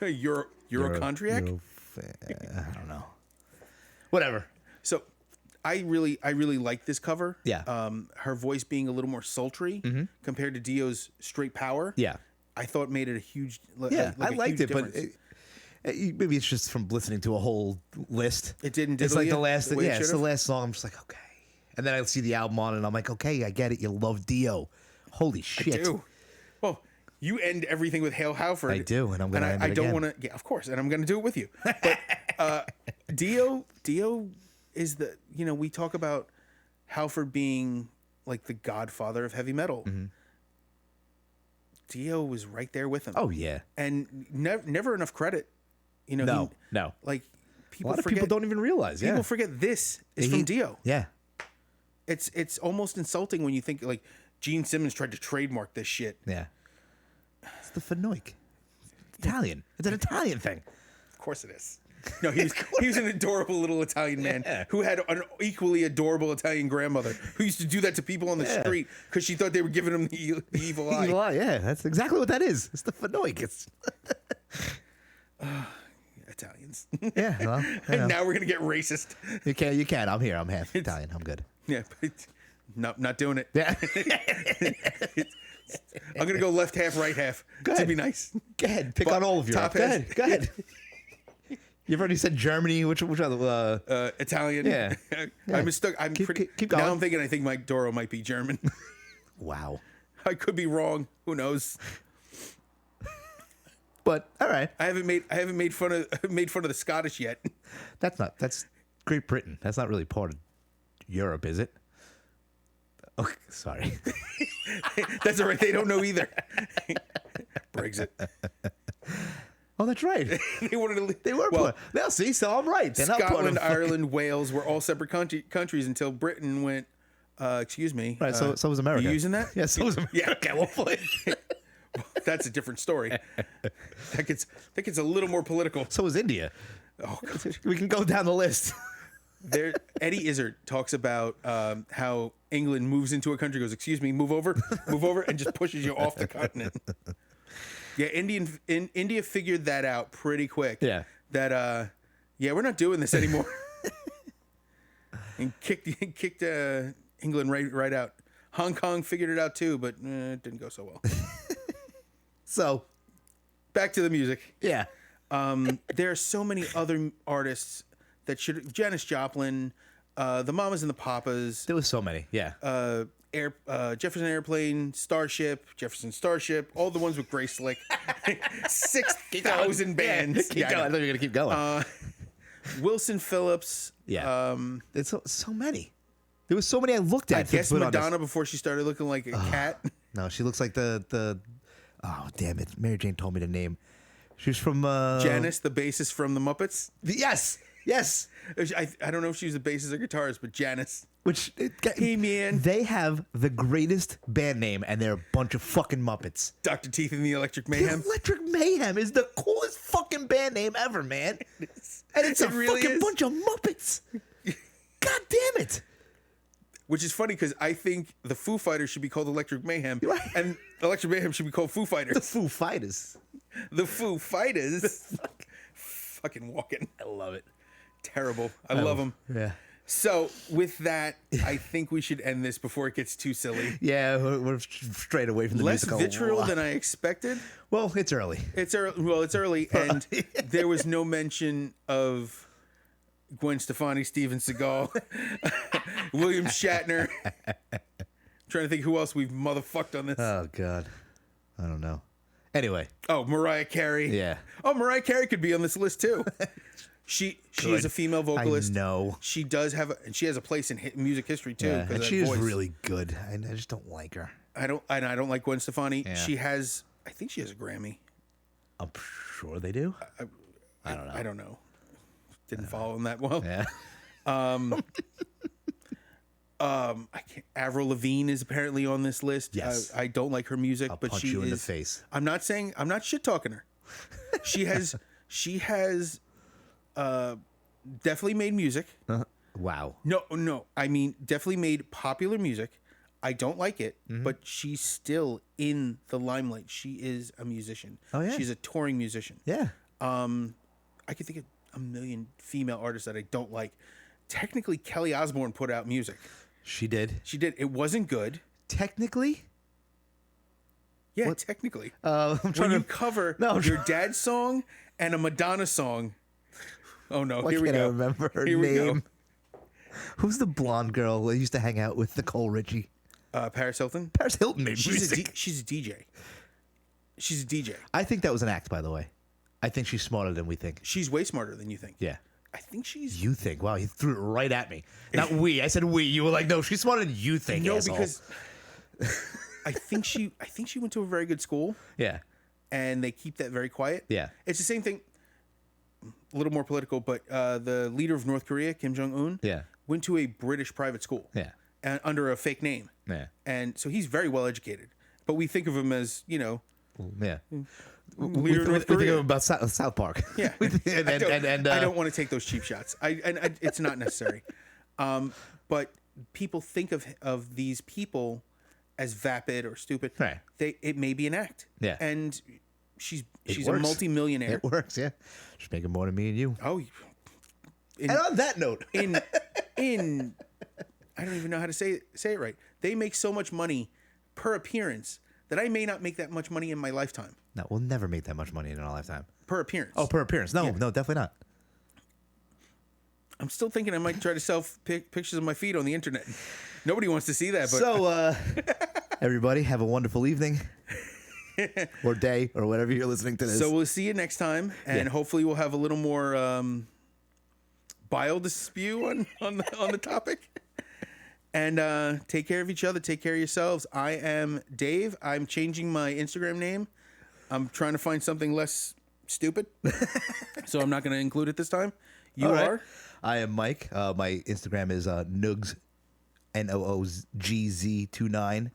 Eurochondriac? I don't know. Whatever. So I really like this cover. Yeah. Her voice being a little more sultry compared to Dio's straight power. Yeah. I thought made it a huge. Yeah, like I a liked huge it, but difference. maybe it's just from listening to a whole list. It didn't It's diddle like you the last. the way it Yeah, it's the should've? last song. I'm just like, okay. And then I see the album on, and I'm like, okay, I get it. You love Dio. Holy shit. Dude. Well, you end everything with Hail Halford. I do, and I'm gonna end it I don't again. want to. Yeah, of course, and I'm going to do it with you. But Dio is the. We talk about Halford being like the godfather of heavy metal. Dio was right there with him. Oh yeah. And never enough credit. No. Like A people lot of forget. people don't even realize. People Yeah. forget this is from Dio. Yeah. It's almost insulting when you think like Gene Simmons tried to trademark this shit. Yeah. It's the Fanoik. Italian. It's an Italian thing. Of course it is. No, he was an adorable little Italian man who had an equally adorable Italian grandmother who used to do that to people on the street because she thought they were giving him the evil eye. Evil eye, yeah, that's exactly what that is. It's the Fanoik. It's Italians. yeah. Well, And now we're gonna get racist. you can. I'm here. I'm half Italian. I'm good. Yeah, but not doing it. Yeah. I'm gonna go left half, right half Go to ahead. be nice. Go ahead. Pick But on all of Europe. top Go has- ahead. Go ahead. You've already said Germany. Which other? Italian. Yeah. I mistook. Keep Now going. I think Mike Doro might be German. Wow. I could be wrong. Who knows? But all right. I haven't made fun of the Scottish yet. That's Great Britain. That's not really part of Europe, is it? Oh, sorry. That's all right. They don't know either. Brexit. Oh, that's right. They wanted to leave. They were. Well, Now, see, so I'm right. They're not part of Scotland, fucking- Ireland, Wales were all separate countries until Britain went. Excuse me. Right. So was America. You using that? Yeah. So was America. Yeah. Okay. Well, fine. That's a different story. That gets a little more political. So was India. Oh, God. We can go down the list. There, Eddie Izzard talks about how England moves into a country, goes, "Excuse me, move over," and just pushes you off the continent. Yeah, India figured that out pretty quick. Yeah. That yeah, we're not doing this anymore, and kicked England right out. Hong Kong figured it out too, but it didn't go so well. So Back to the music. yeah. There are so many other artists that should. Janis Joplin, the Mamas and the Papas, There was so many. Yeah. Jefferson Airplane, Jefferson Starship, all the ones with Grace Slick. 6,000 bands. Keep Yeah, I going. I know. thought you were gonna keep going. Wilson Phillips. Yeah. There's so many. There was so many I looked at. I to guess put on this. Madonna before she started looking like a cat. No, she looks like the. Oh damn it! Mary Jane told me the name. She's from Janice, the bassist from the Muppets. Yes. I don't know if she was the bassist or guitarist, but Janice. Which Hey, man. they have the greatest band name, and they're a bunch of fucking Muppets. Dr. Teeth and the Electric Mayhem. Electric Mayhem is the coolest fucking band name ever, man. And it's It a really fucking is. bunch of Muppets. God damn it. Which is funny because I think the Foo Fighters should be called Electric Mayhem, Right. and Electric Mayhem should be called Foo The Fighters. Foo Fighters. The Foo Fighters. Fucking walking. I love it. Terrible. I love them. Yeah. So with that, I think we should end this before it gets too silly. Yeah, we're straight away from the Less musical. vitriol than I expected. Well, it's early. It's early. Well, it's early, and there was no mention of Gwen Stefani, Steven Seagal, William Shatner. Trying to think who else we've motherfucked on this. Oh, God. I don't know. Anyway. Oh, Mariah Carey. Yeah. Oh, Mariah Carey could be on this list too. She is a female vocalist. I know. She does have and she has a place in music history too. Yeah, 'cause and of that she is voice. really good. I just don't like her. I don't like Gwen Stefani. Yeah. She has. I think she has a Grammy. I'm sure they do. I don't know. I don't know. Didn't follow him that well. Yeah. I can't. Avril Lavigne is apparently on this list. Yes. I don't like her music, but punch she you is. in the face. I'm not shit talking her. She has definitely made music. Wow. No. I mean, definitely made popular music. I don't like it, Mm-hmm. but she's still in the limelight. She is a musician. Oh, yeah. She's a touring musician. Yeah. I can think of a million female artists that I don't like. Technically, Kelly Osbourne put out music. She did. She did. It wasn't good. Technically? Yeah, technically. I'm When trying you to. cover No, your dad's song and a Madonna song. Oh, no. Why Here we can't I go. remember her Here we go. name? Who's the blonde girl that used to hang out with Nicole Richie? Paris Hilton. Paris Hilton made She's music. she's a DJ. She's a DJ. I think that was an act, by the way. I think she's smarter than we think. She's way smarter than you think. Yeah. I think she's You think? Wow, he threw it right at me. Not we. I said we. You were like, no, she's smarter than you think. no asshole. because I think she went to a very good school Yeah. and they keep that very quiet. Yeah. It's the same thing. A little more political, but the leader of North Korea, Kim Jong Un, Yeah. went to a British private school. Yeah. And under a fake name. Yeah. And so he's very well educated. But we think of him as, Yeah. leader of we North think Korea. about South Park. Yeah. and, I don't want to take those cheap shots. It's not necessary. But people think of these people as vapid or stupid. Right. It may be an act. Yeah. And she's a works. multimillionaire. It works, yeah. She's making more than me and you. Oh, And on that note, in I don't even know how to say it right. They make so much money per appearance that I may not make that much money in my lifetime. no, we'll never make that much money in our lifetime. Per appearance. Oh, per appearance. No, no, definitely not. I'm still thinking I might try to sell pictures of my feet on the internet. Nobody wants to see that, but So, everybody, have a wonderful evening or day or whatever you're listening to this. so we'll see you next time, and Yeah. hopefully we'll have a little more bile to spew on the topic. And take care of each other. Take care of yourselves. I am Dave. I'm changing my Instagram name. I'm trying to find something less stupid. So I'm not going to include it this time. You All right. are? I am Mike. My Instagram is Noogs, NOOGZ29.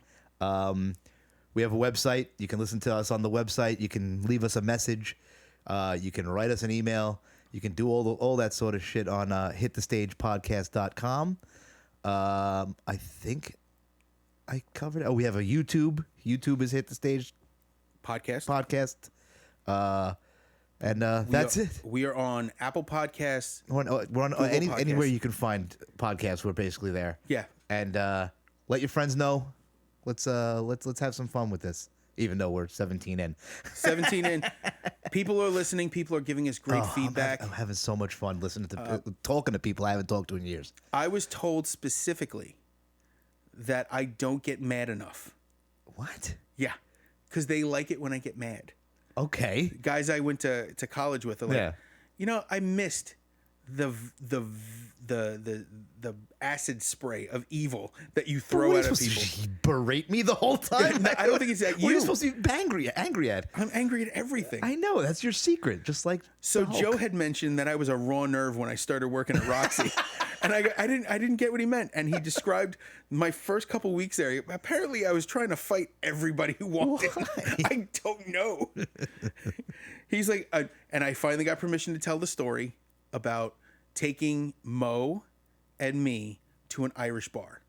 We have a website. You can listen to us on the website. You can leave us a message. You can write us an email. You can do all that sort of shit on hitthestagepodcast.com. I think I covered it. Oh, we have a YouTube. YouTube is Hit the Stage Podcast. That's it. We are on Apple Podcasts. We're on Podcasts. anywhere you can find podcasts. We're basically there. Yeah. And let your friends know. Let's have some fun with this. Even though we're 17 in. 17 in. People are listening. People are giving us great feedback. I'm having so much fun listening to talking to people I haven't talked to in years. I was told specifically that I don't get mad enough. What? Yeah. Because they like it when I get mad. Okay. Guys I went to college with are like, Yeah. you know, I missed the acid spray of evil that you throw at people. You berate me the whole time? I don't think it's at What are you. you supposed to be angry at? I'm angry at everything. I know. That's your secret. Just like So the Hulk. Joe had mentioned that I was a raw nerve when I started working at Roxy. And I didn't get what he meant. And he described my first couple weeks there. Apparently I was trying to fight everybody who walked in. I don't know. He's like, and I finally got permission to tell the story about taking Mo and me to an Irish bar.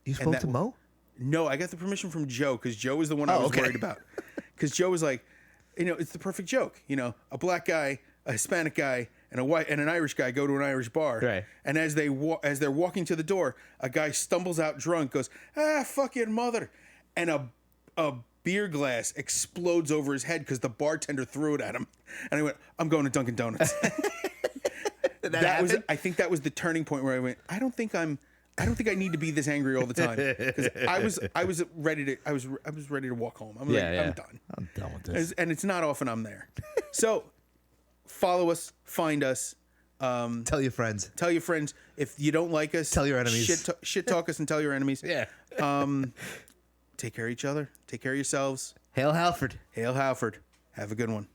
You spoke to Mo? No, I got the permission from Joe because Joe was the one I was worried about. Because Joe was like, you know, it's the perfect joke. You know, a black guy, a Hispanic guy, and a white and an Irish guy go to an Irish bar. Right. And as they're walking to the door, a guy stumbles out drunk, goes, fuck your mother, and a beer glass explodes over his head because the bartender threw it at him. And I went, I'm going to Dunkin' Donuts. I think that was the turning point where I went, I don't think I need to be this angry all the time, because I was ready to walk home. I'm done. I'm done with this. And it's not often I'm there. So follow us, find us, Tell your friends. tell your friends. If you don't like us, Tell your enemies. Shit talk us and tell your enemies. Yeah. Take care of each other. Take care of yourselves. Hail Halford. Hail Halford. Have a good one.